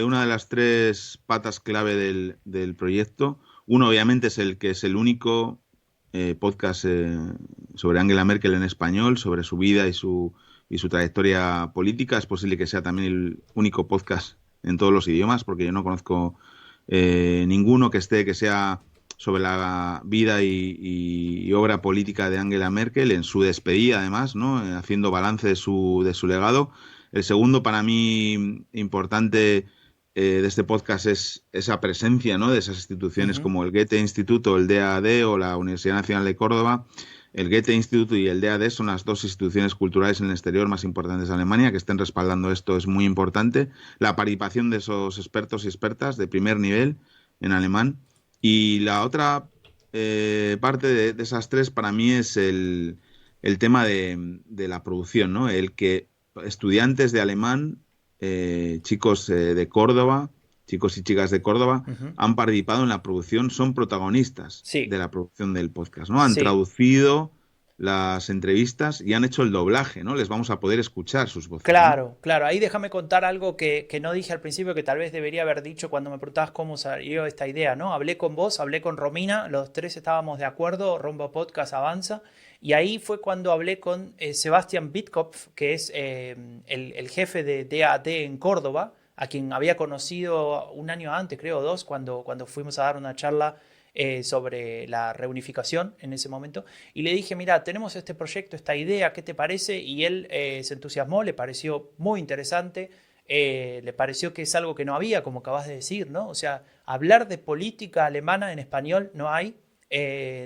una de las 3 patas clave del proyecto. Uno, obviamente, es el único podcast sobre Angela Merkel en español, sobre su vida y su trayectoria política. Es posible que sea también el único podcast en todos los idiomas, porque yo no conozco ninguno que sea sobre la vida y obra política de Angela Merkel, en su despedida además, ¿no? Haciendo balance de su legado. El segundo, para mí, importante de este podcast es esa presencia, ¿no? De esas instituciones como el Goethe Institut o el DAAD o la Universidad Nacional de Córdoba. El Goethe Institut y el DAAD son las 2 instituciones culturales en el exterior más importantes de Alemania. Que estén respaldando esto es muy importante. La participación de esos expertos y expertas de primer nivel en alemán. Y la otra parte de esas 3 para mí es el tema de la producción, ¿no? El que estudiantes de alemán, chicos de Córdoba, chicos y chicas de Córdoba, han participado en la producción, son protagonistas de la producción del podcast, ¿no? Han traducido las entrevistas y han hecho el doblaje, ¿no? Les vamos a poder escuchar sus voces. Claro, ¿no? claro. Ahí déjame contar algo que no dije al principio, que tal vez debería haber dicho cuando me preguntabas cómo salió esta idea, ¿no? Hablé con vos, hablé con Romina, los tres estábamos de acuerdo, Rombo Podcast avanza, y ahí fue cuando hablé con Sebastián Bitkopf, que es el jefe de DAD en Córdoba, a quien había conocido un año antes, creo, 2, cuando fuimos a dar una charla sobre la reunificación en ese momento, y le dije, mira, tenemos este proyecto, esta idea, ¿qué te parece? Y él se entusiasmó, le pareció muy interesante, le pareció que es algo que no había, como acabas de decir, ¿no? O sea, hablar de política alemana en español no hay,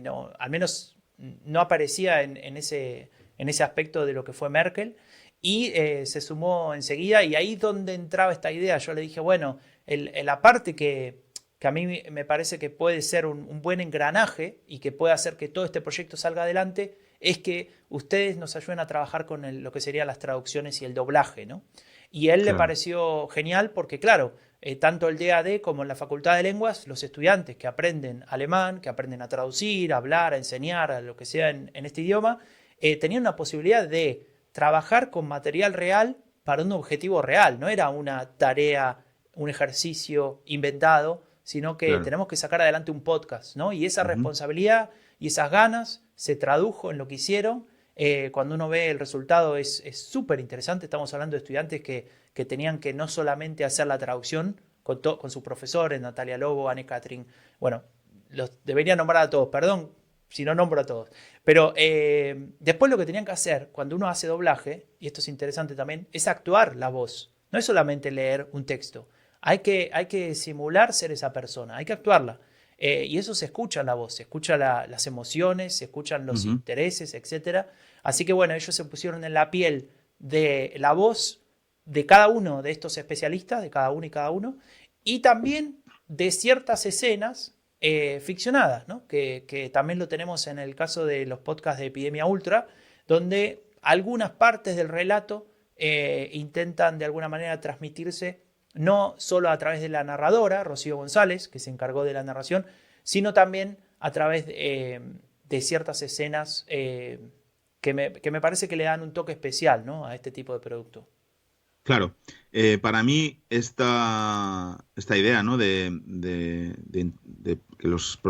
no, al menos no aparecía en ese aspecto de lo que fue Merkel, y se sumó enseguida, y ahí donde entraba esta idea, yo le dije, bueno, la parte que a mí me parece que puede ser un buen engranaje y que puede hacer que todo este proyecto salga adelante, es que ustedes nos ayuden a trabajar con lo que serían las traducciones y el doblaje, ¿no? Y a él le pareció genial porque, claro, tanto el DAD como en la Facultad de Lenguas, los estudiantes que aprenden alemán, que aprenden a traducir, a hablar, a enseñar, a lo que sea en este idioma, tenían una posibilidad de trabajar con material real para un objetivo real. No era una tarea, un ejercicio inventado, sino que tenemos que sacar adelante un podcast, ¿no? Y esa responsabilidad y esas ganas se tradujo en lo que hicieron. Cuando uno ve el resultado es súper interesante. Estamos hablando de estudiantes que tenían que no solamente hacer la traducción con sus profesores, Natalia Lobo, Anne Catherine, bueno, los debería nombrar a todos, perdón si no nombro a todos, pero después lo que tenían que hacer cuando uno hace doblaje, y esto es interesante también, es actuar la voz, no es solamente leer un texto. Hay que simular ser esa persona, hay que actuarla. Y eso se escucha en la voz, se escuchan las emociones, se escuchan los intereses, etc. Así que bueno, ellos se pusieron en la piel de la voz de cada uno de estos especialistas, de cada uno y cada uno, y también de ciertas escenas ficcionadas, ¿no? Que también lo tenemos en el caso de los podcasts de Epidemia Ultra, donde algunas partes del relato intentan de alguna manera transmitirse no solo a través de la narradora, Rocío González, que se encargó de la narración, sino también a través de ciertas escenas que me parece que le dan un toque especial, ¿no? A este tipo de producto. Claro, para mí esta idea, ¿no? de que los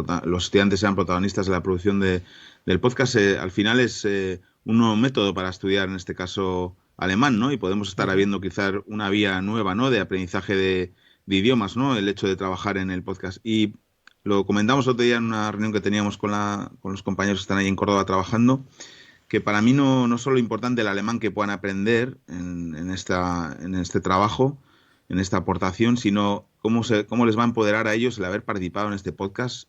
estudiantes sean protagonistas de la producción del podcast, al final es un nuevo método para estudiar, en este caso alemán, ¿no? Y podemos estar viendo quizás una vía nueva, ¿no? De aprendizaje de idiomas, ¿no? El hecho de trabajar en el podcast. Y lo comentamos otro día en una reunión que teníamos con los compañeros que están ahí en Córdoba trabajando, que para mí no solo es importante el alemán que puedan aprender en este trabajo, en esta aportación, sino cómo les va a empoderar a ellos el haber participado en este podcast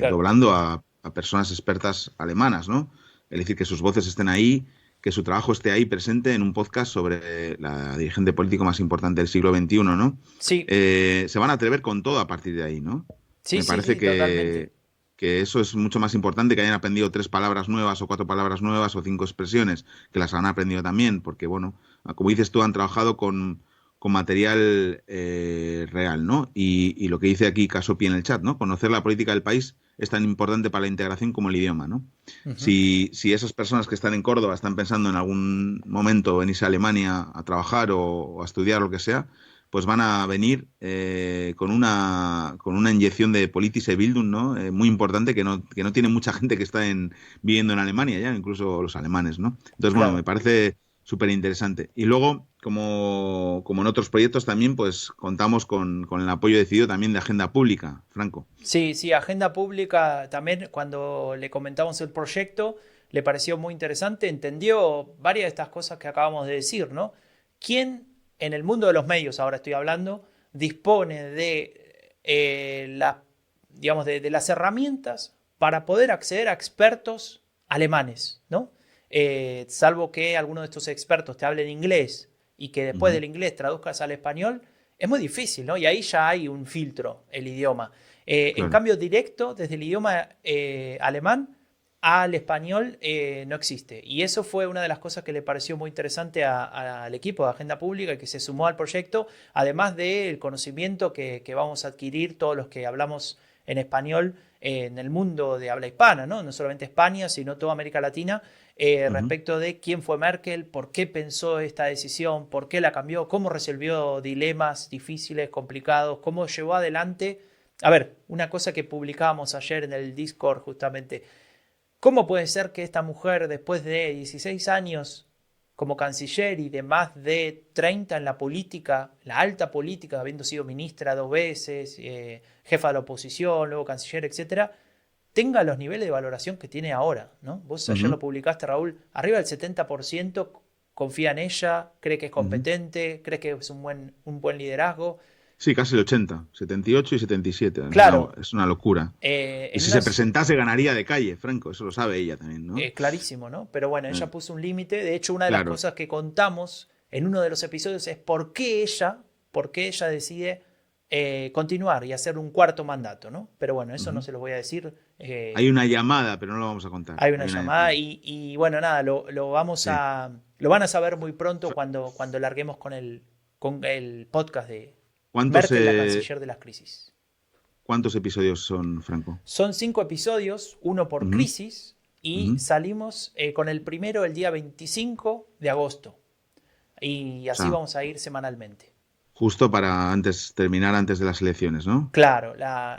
doblando a personas expertas alemanas, ¿no? Es decir, que sus voces estén ahí, que su trabajo esté ahí presente en un podcast sobre la dirigente político más importante del siglo XXI, ¿no? Sí. Se van a atrever con todo a partir de ahí, ¿no? Sí, Me parece que eso es mucho más importante que hayan aprendido 3 palabras nuevas o 4 palabras nuevas o 5 expresiones, que las han aprendido también, porque, bueno, como dices tú, han trabajado con material real, ¿no? Y lo que dice aquí Casopi en el chat, ¿no? Conocer la política del país es tan importante para la integración como el idioma, ¿no? Si esas personas que están en Córdoba están pensando en algún momento venirse a Alemania a trabajar o a estudiar lo que sea, pues van a venir con una inyección de Politische Bildung, ¿no? Muy importante que no tiene mucha gente que está viviendo en Alemania ya, incluso los alemanes, ¿no? Entonces, bueno, me parece súper interesante. Y luego, como en otros proyectos también, pues contamos con el apoyo decidido también de Agenda Pública, Franco. Sí, Agenda Pública también, cuando le comentamos el proyecto, le pareció muy interesante, entendió varias de estas cosas que acabamos de decir, ¿no? ¿Quién en el mundo de los medios, ahora estoy hablando, dispone de las herramientas para poder acceder a expertos alemanes, ¿no? Salvo que alguno de estos expertos te hablen inglés y que después del inglés traduzcas al español, es muy difícil, ¿no? Y ahí ya hay un filtro, el idioma. En cambio, directo, desde el idioma alemán, al español no existe. Y eso fue una de las cosas que le pareció muy interesante al equipo de Agenda Pública y que se sumó al proyecto, además del conocimiento que vamos a adquirir todos los que hablamos en español en el mundo de habla hispana, no solamente España, sino toda América Latina, respecto de quién fue Merkel, por qué pensó esta decisión, por qué la cambió, cómo resolvió dilemas difíciles, complicados, cómo llevó adelante. A ver, una cosa que publicábamos ayer en el Discord justamente, ¿cómo puede ser que esta mujer, después de 16 años como canciller y de más de 30 en la política, la alta política, habiendo sido ministra 2 veces, jefa de la oposición, luego canciller, etcétera, tenga los niveles de valoración que tiene ahora, ¿no? Vos ayer lo publicaste, Raúl, arriba del 70% confía en ella, cree que es competente, cree que es un buen liderazgo. Sí, casi el 80, 78 y 77. Claro. Es una locura. Y si se presentase ganaría de calle, Franco, eso lo sabe ella también, ¿no? Clarísimo, ¿no? Pero bueno, ella puso un límite. De hecho, una de las cosas que contamos en uno de los episodios es por qué ella decide continuar y hacer un cuarto mandato, ¿no? Pero bueno, eso no se lo voy a decir. Hay una llamada, pero no lo vamos a contar. Hay una llamada y bueno, nada, lo van a saber muy pronto cuando larguemos con el podcast de Merkel, la canciller de las crisis. ¿Cuántos episodios son, Franco? Son 5 episodios, uno por crisis, y salimos con el primero el día 25 de agosto. Y así vamos a ir semanalmente. Justo para terminar antes de las elecciones, ¿no? Claro,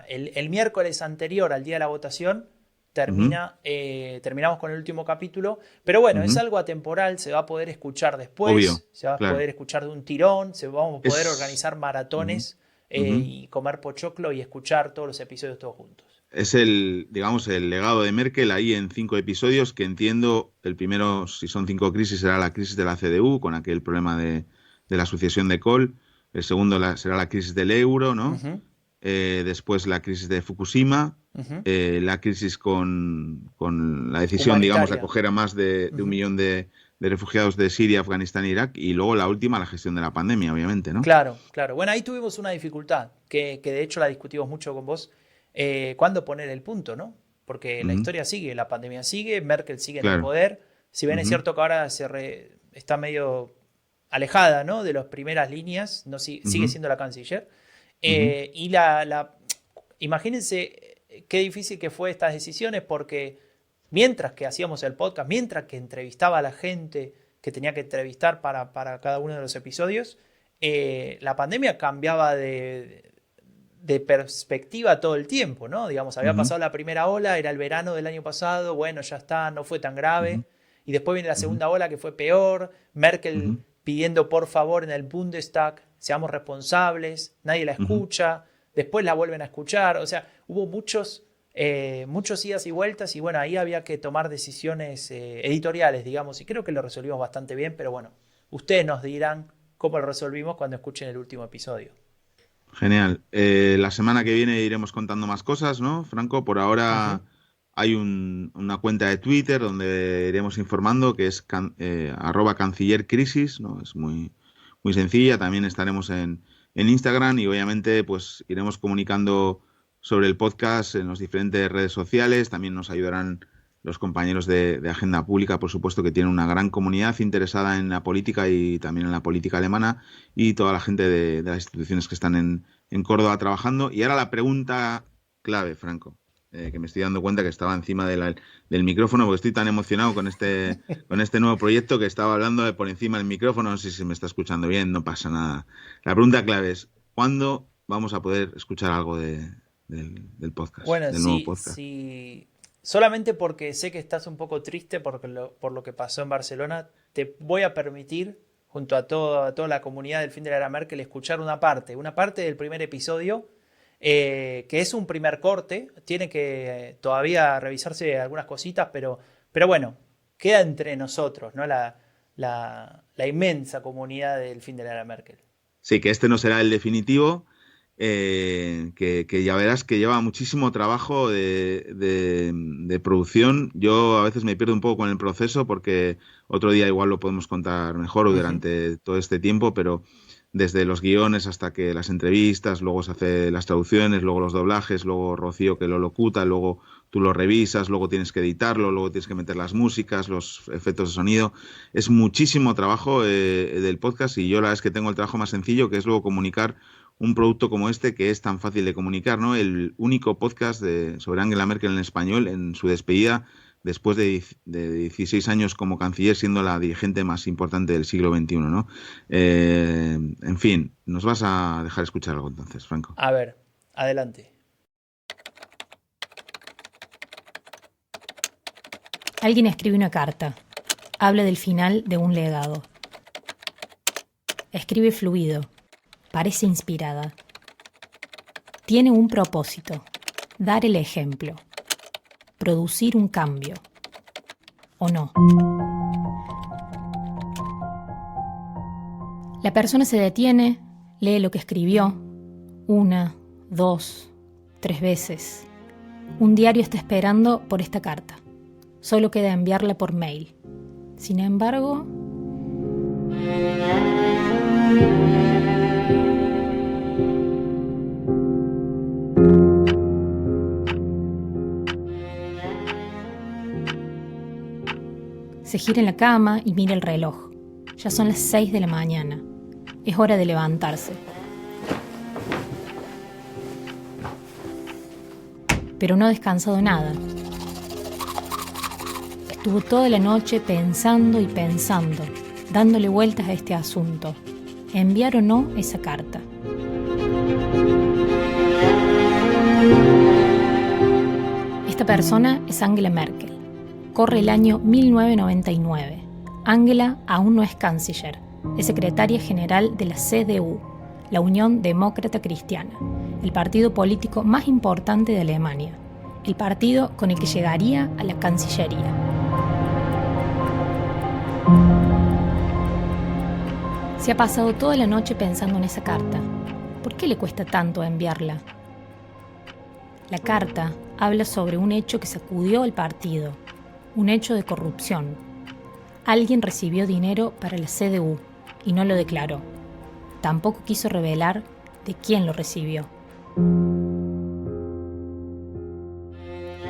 el miércoles anterior al día de la votación terminamos con el último capítulo, pero bueno, es algo atemporal, se va a poder escuchar después, obvio, se va a poder escuchar de un tirón, vamos a poder organizar maratones y comer pochoclo y escuchar todos los episodios todos juntos. Es el legado de Merkel ahí en 5 episodios, que entiendo, el primero, si son 5 crisis, será la crisis de la CDU, con aquel problema de la sucesión de Kohl. El segundo será la crisis del euro, ¿no? Después la crisis de Fukushima, la crisis con la decisión, digamos, de acoger a más de 1 millón de refugiados de Siria, Afganistán e Irak, y luego la última, la gestión de la pandemia, obviamente, ¿no? Claro. Bueno, ahí tuvimos una dificultad, que de hecho la discutimos mucho con vos, cuándo poner el punto, ¿no? Porque la historia sigue, la pandemia sigue, Merkel sigue en el poder, si bien es cierto que ahora está medio alejada, ¿no?, de las primeras líneas, sigue siendo la canciller. Y imagínense qué difícil que fue estas decisiones, porque mientras que hacíamos el podcast, mientras que entrevistaba a la gente que tenía que entrevistar para cada uno de los episodios, la pandemia cambiaba de perspectiva todo el tiempo, ¿no? Digamos, había pasado la primera ola, era el verano del año pasado, bueno, ya está, no fue tan grave. Y después viene la segunda ola, que fue peor, Merkel pidiendo por favor en el Bundestag, seamos responsables, nadie la escucha, después la vuelven a escuchar, o sea, hubo muchos idas y vueltas, y bueno, ahí había que tomar decisiones editoriales, digamos, y creo que lo resolvimos bastante bien, pero bueno, ustedes nos dirán cómo lo resolvimos cuando escuchen el último episodio. Genial. La semana que viene iremos contando más cosas, ¿no, Franco? Por ahora hay una cuenta de Twitter donde iremos informando, que es @cancillercrisis, ¿no? Es muy, muy sencilla. También estaremos en Instagram y obviamente pues iremos comunicando sobre el podcast en las diferentes redes sociales. También nos ayudarán los compañeros de Agenda Pública, por supuesto, que tienen una gran comunidad interesada en la política y también en la política alemana, y toda la gente de las instituciones que están en Córdoba trabajando. Y ahora la pregunta clave, Franco, que me estoy dando cuenta que estaba encima del micrófono porque estoy tan emocionado con este nuevo proyecto que estaba hablando por encima del micrófono. No sé si se me está escuchando bien, no pasa nada. La pregunta clave es, ¿cuándo vamos a poder escuchar algo del podcast? Bueno, del nuevo podcast? Sí. Solamente porque sé que estás un poco triste por lo que pasó en Barcelona, te voy a permitir, junto a toda la comunidad del fin de la era Merkel, escuchar una parte del primer episodio, que es un primer corte, tiene que todavía revisarse algunas cositas, pero bueno, queda entre nosotros, ¿no? La inmensa comunidad del fin de la era Merkel. Sí, que este no será el definitivo. Que ya verás que lleva muchísimo trabajo de producción. Yo a veces me pierdo un poco con el proceso, porque otro día igual lo podemos contar mejor durante todo este tiempo, pero desde los guiones hasta que las entrevistas, luego se hace las traducciones, luego los doblajes, luego Rocío que lo locuta, luego tú lo revisas, luego tienes que editarlo, luego tienes que meter las músicas, los efectos de sonido. Es muchísimo trabajo del podcast, y yo la verdad es que tengo el trabajo más sencillo, que es luego comunicar un producto como este, que es tan fácil de comunicar, ¿no? El único podcast sobre Angela Merkel en español, en su despedida, después de 16 años como canciller, siendo la dirigente más importante del siglo XXI, ¿no? En fin, nos vas a dejar escuchar algo entonces, Franco. A ver, adelante. Alguien escribe una carta. Habla del final de un legado. Escribe fluido. Parece inspirada. Tiene un propósito. Dar el ejemplo. Producir un cambio. ¿O no? La persona se detiene, lee lo que escribió. 1, 2, 3 veces. Un diario está esperando por esta carta. Solo queda enviarla por mail. Sin embargo... Se gira en la cama y mira el reloj. Ya son las 6 de la mañana. Es hora de levantarse. Pero no ha descansado nada. Estuvo toda la noche pensando y pensando, dándole vueltas a este asunto. ¿Enviar o no esa carta? Esta persona es Angela Merkel. Corre el año 1999. Angela aún no es canciller. Es secretaria general de la CDU, la Unión Demócrata Cristiana, el partido político más importante de Alemania, el partido con el que llegaría a la Cancillería. Se ha pasado toda la noche pensando en esa carta. ¿Por qué le cuesta tanto enviarla? La carta habla sobre un hecho que sacudió al partido, un hecho de corrupción. Alguien recibió dinero para la CDU y no lo declaró. Tampoco quiso revelar de quién lo recibió.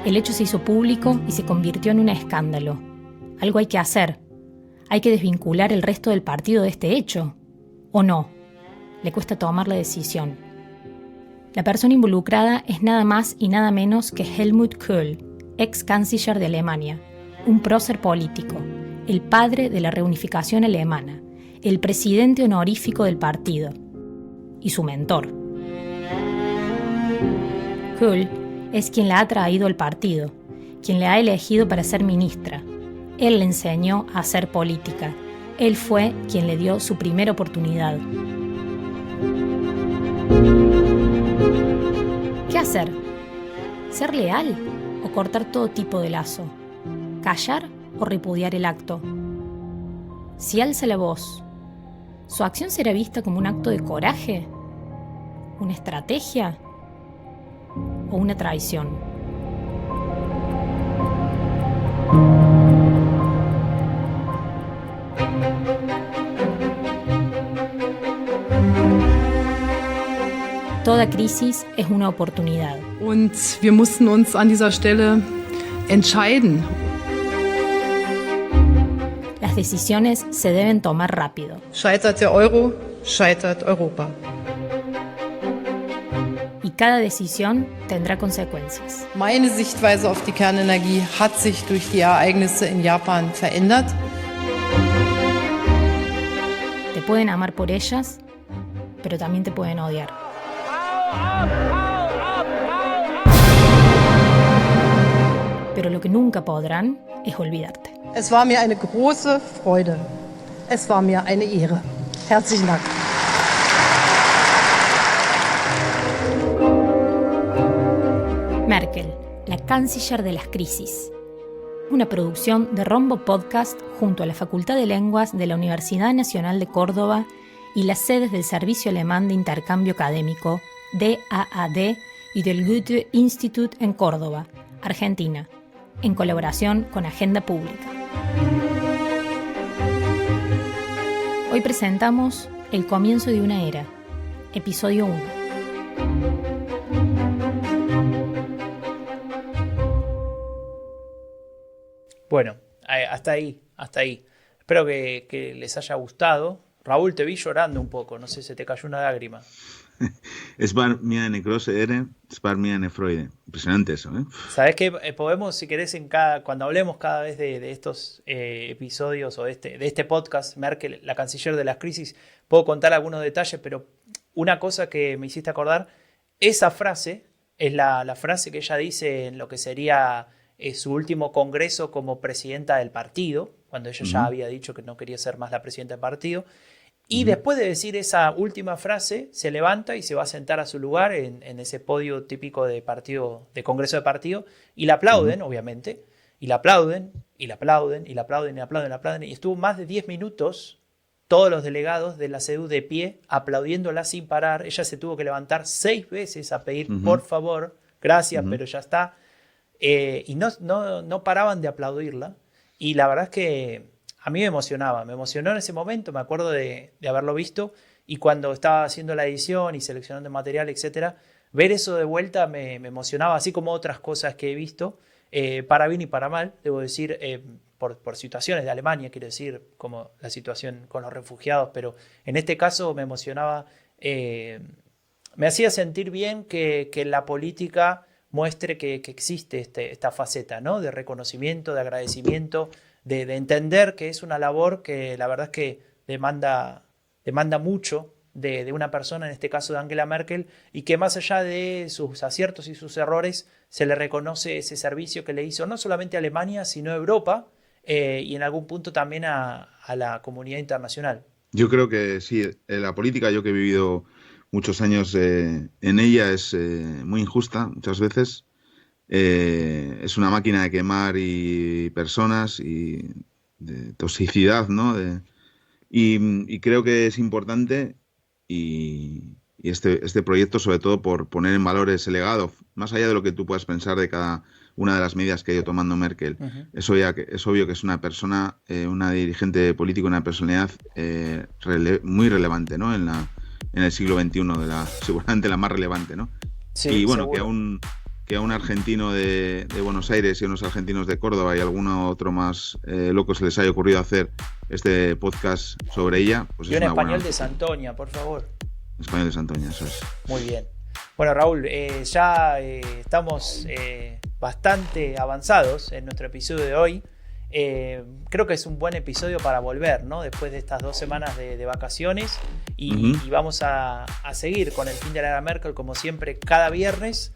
El hecho se hizo público y se convirtió en un escándalo. Algo hay que hacer. ¿Hay que desvincular el resto del partido de este hecho? ¿O no? Le cuesta tomar la decisión. La persona involucrada es nada más y nada menos que Helmut Kohl, ex canciller de Alemania, un prócer político, el padre de la reunificación alemana, el presidente honorífico del partido y su mentor. Kohl es quien la ha traído al partido, quien la ha elegido para ser ministra. Él le enseñó a hacer política. Él fue quien le dio su primera oportunidad. ¿Qué hacer? ¿Ser leal o cortar todo tipo de lazo? ¿Callar o repudiar el acto? Si alza la voz, ¿su acción será vista como un acto de coraje? ¿Una estrategia? ¿O una traición? Toda crisis es una oportunidad. Und wir mussten uns an dieser Stelle entscheiden. Las decisiones se deben tomar rápido. Scheitert der Euro, scheitert Europa. Y cada decisión tendrá consecuencias. Meine Sichtweise auf die Kernenergie hat sich durch die Ereignisse in Japan verändert. Te pueden amar por ellas, pero también te pueden odiar. Pero lo que nunca podrán es olvidarte. Es war mir eine große Freude. Es war mir eine Ehre. Herzlichen Dank. Merkel, la canciller de las crisis. Una producción de Rombo Podcast junto a la Facultad de Lenguas de la Universidad Nacional de Córdoba y las sedes del Servicio Alemán de Intercambio Académico, DAAD, y del Goethe-Institut en Córdoba, Argentina, en colaboración con Agenda Pública. Hoy presentamos El comienzo de una era, episodio 1. Bueno, hasta ahí. Espero que les haya gustado. Raúl, te vi llorando un poco, no sé, se te cayó una lágrima. Es var mia necrose ere, es var mia nefroide. Impresionante eso, ¿eh? ¿Sabés qué? Podemos, si querés, cuando hablemos cada vez de estos episodios o de este podcast, Merkel, la canciller de las crisis, puedo contar algunos detalles, pero una cosa que me hiciste acordar, esa frase es la frase que ella dice en lo que sería su último congreso como presidenta del partido, cuando ella ya había dicho que no quería ser más la presidenta del partido. Y después de decir esa última frase, se levanta y se va a sentar a su lugar en ese podio típico de partido, de congreso de partido, y la aplauden, obviamente, y la aplauden, y la aplauden, y la aplauden, y la aplauden, y la aplauden, y estuvo más de 10 minutos todos los delegados de la CDU de pie, aplaudiéndola sin parar. Ella se tuvo que levantar 6 veces a pedir, por favor, gracias, pero ya está. Y no paraban de aplaudirla, y la verdad es que a mí me emocionó en ese momento, me acuerdo de haberlo visto, y cuando estaba haciendo la edición y seleccionando el material, etcétera, ver eso de vuelta me emocionaba, así como otras cosas que he visto, para bien y para mal, debo decir, por situaciones de Alemania, quiero decir, como la situación con los refugiados, pero en este caso me emocionaba, me hacía sentir bien que la política muestre que existe esta faceta, ¿no? De reconocimiento, de agradecimiento, de entender que es una labor que la verdad es que demanda mucho de una persona, en este caso de Angela Merkel, y que más allá de sus aciertos y sus errores, se le reconoce ese servicio que le hizo no solamente a Alemania, sino a Europa, y en algún punto también a la comunidad internacional. Yo creo que sí, la política, yo que he vivido muchos años en ella, es muy injusta muchas veces. Es una máquina de quemar y personas y de toxicidad, ¿no? Y creo que es importante y este proyecto, sobre todo por poner en valor ese legado, más allá de lo que tú puedas pensar de cada una de las medidas que ha ido tomando Merkel. Es obvio que es una persona, una dirigente política, una personalidad muy relevante, ¿no? En el siglo XXI, seguramente la más relevante, ¿no? Sí, y bueno, seguro. que a un argentino de Buenos Aires y a unos argentinos de Córdoba y a alguno otro más loco se les haya ocurrido hacer este podcast sobre ella, pues y un español de Santoña, por favor. Español de Santoña, eso es. Muy bien. Bueno, Raúl, ya estamos bastante avanzados en nuestro episodio de hoy. Creo que es un buen episodio para volver, ¿no? Después de estas 2 semanas de vacaciones y vamos a seguir con el fin de la era Merkel, como siempre, cada viernes.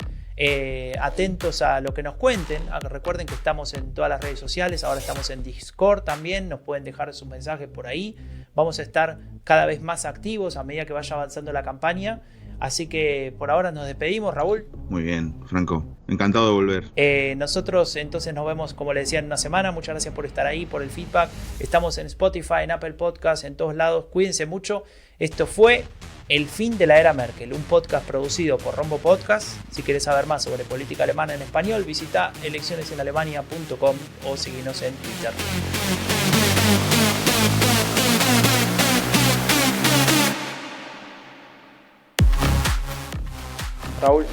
Atentos a lo que nos cuenten. Recuerden que estamos en todas las redes sociales, ahora estamos en Discord también, nos pueden dejar sus mensajes por ahí. Vamos a estar cada vez más activos a medida que vaya avanzando la campaña. Así que por ahora nos despedimos, Raúl. Muy bien, Franco, encantado de volver. Nosotros entonces nos vemos, como le decía, en una semana. Muchas gracias por estar ahí, por el feedback. Estamos en Spotify, en Apple Podcasts, en todos lados. Cuídense mucho. Esto fue El fin de la era Merkel, un podcast producido por Rombo Podcast. Si quieres saber más sobre política alemana en español, visita eleccionesenalemania.com o síguenos en Twitter. Raúl.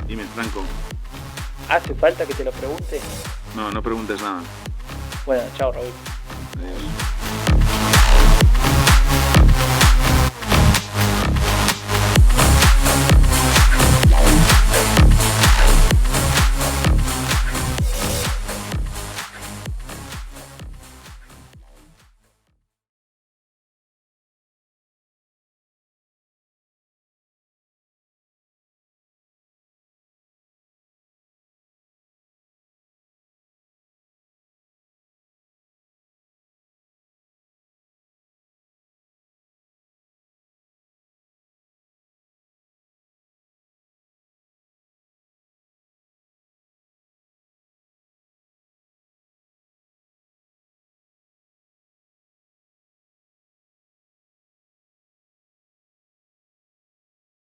Dime, Franco. ¿Hace falta que te lo pregunte? No preguntes nada. Bueno, chao, Raúl. Adiós.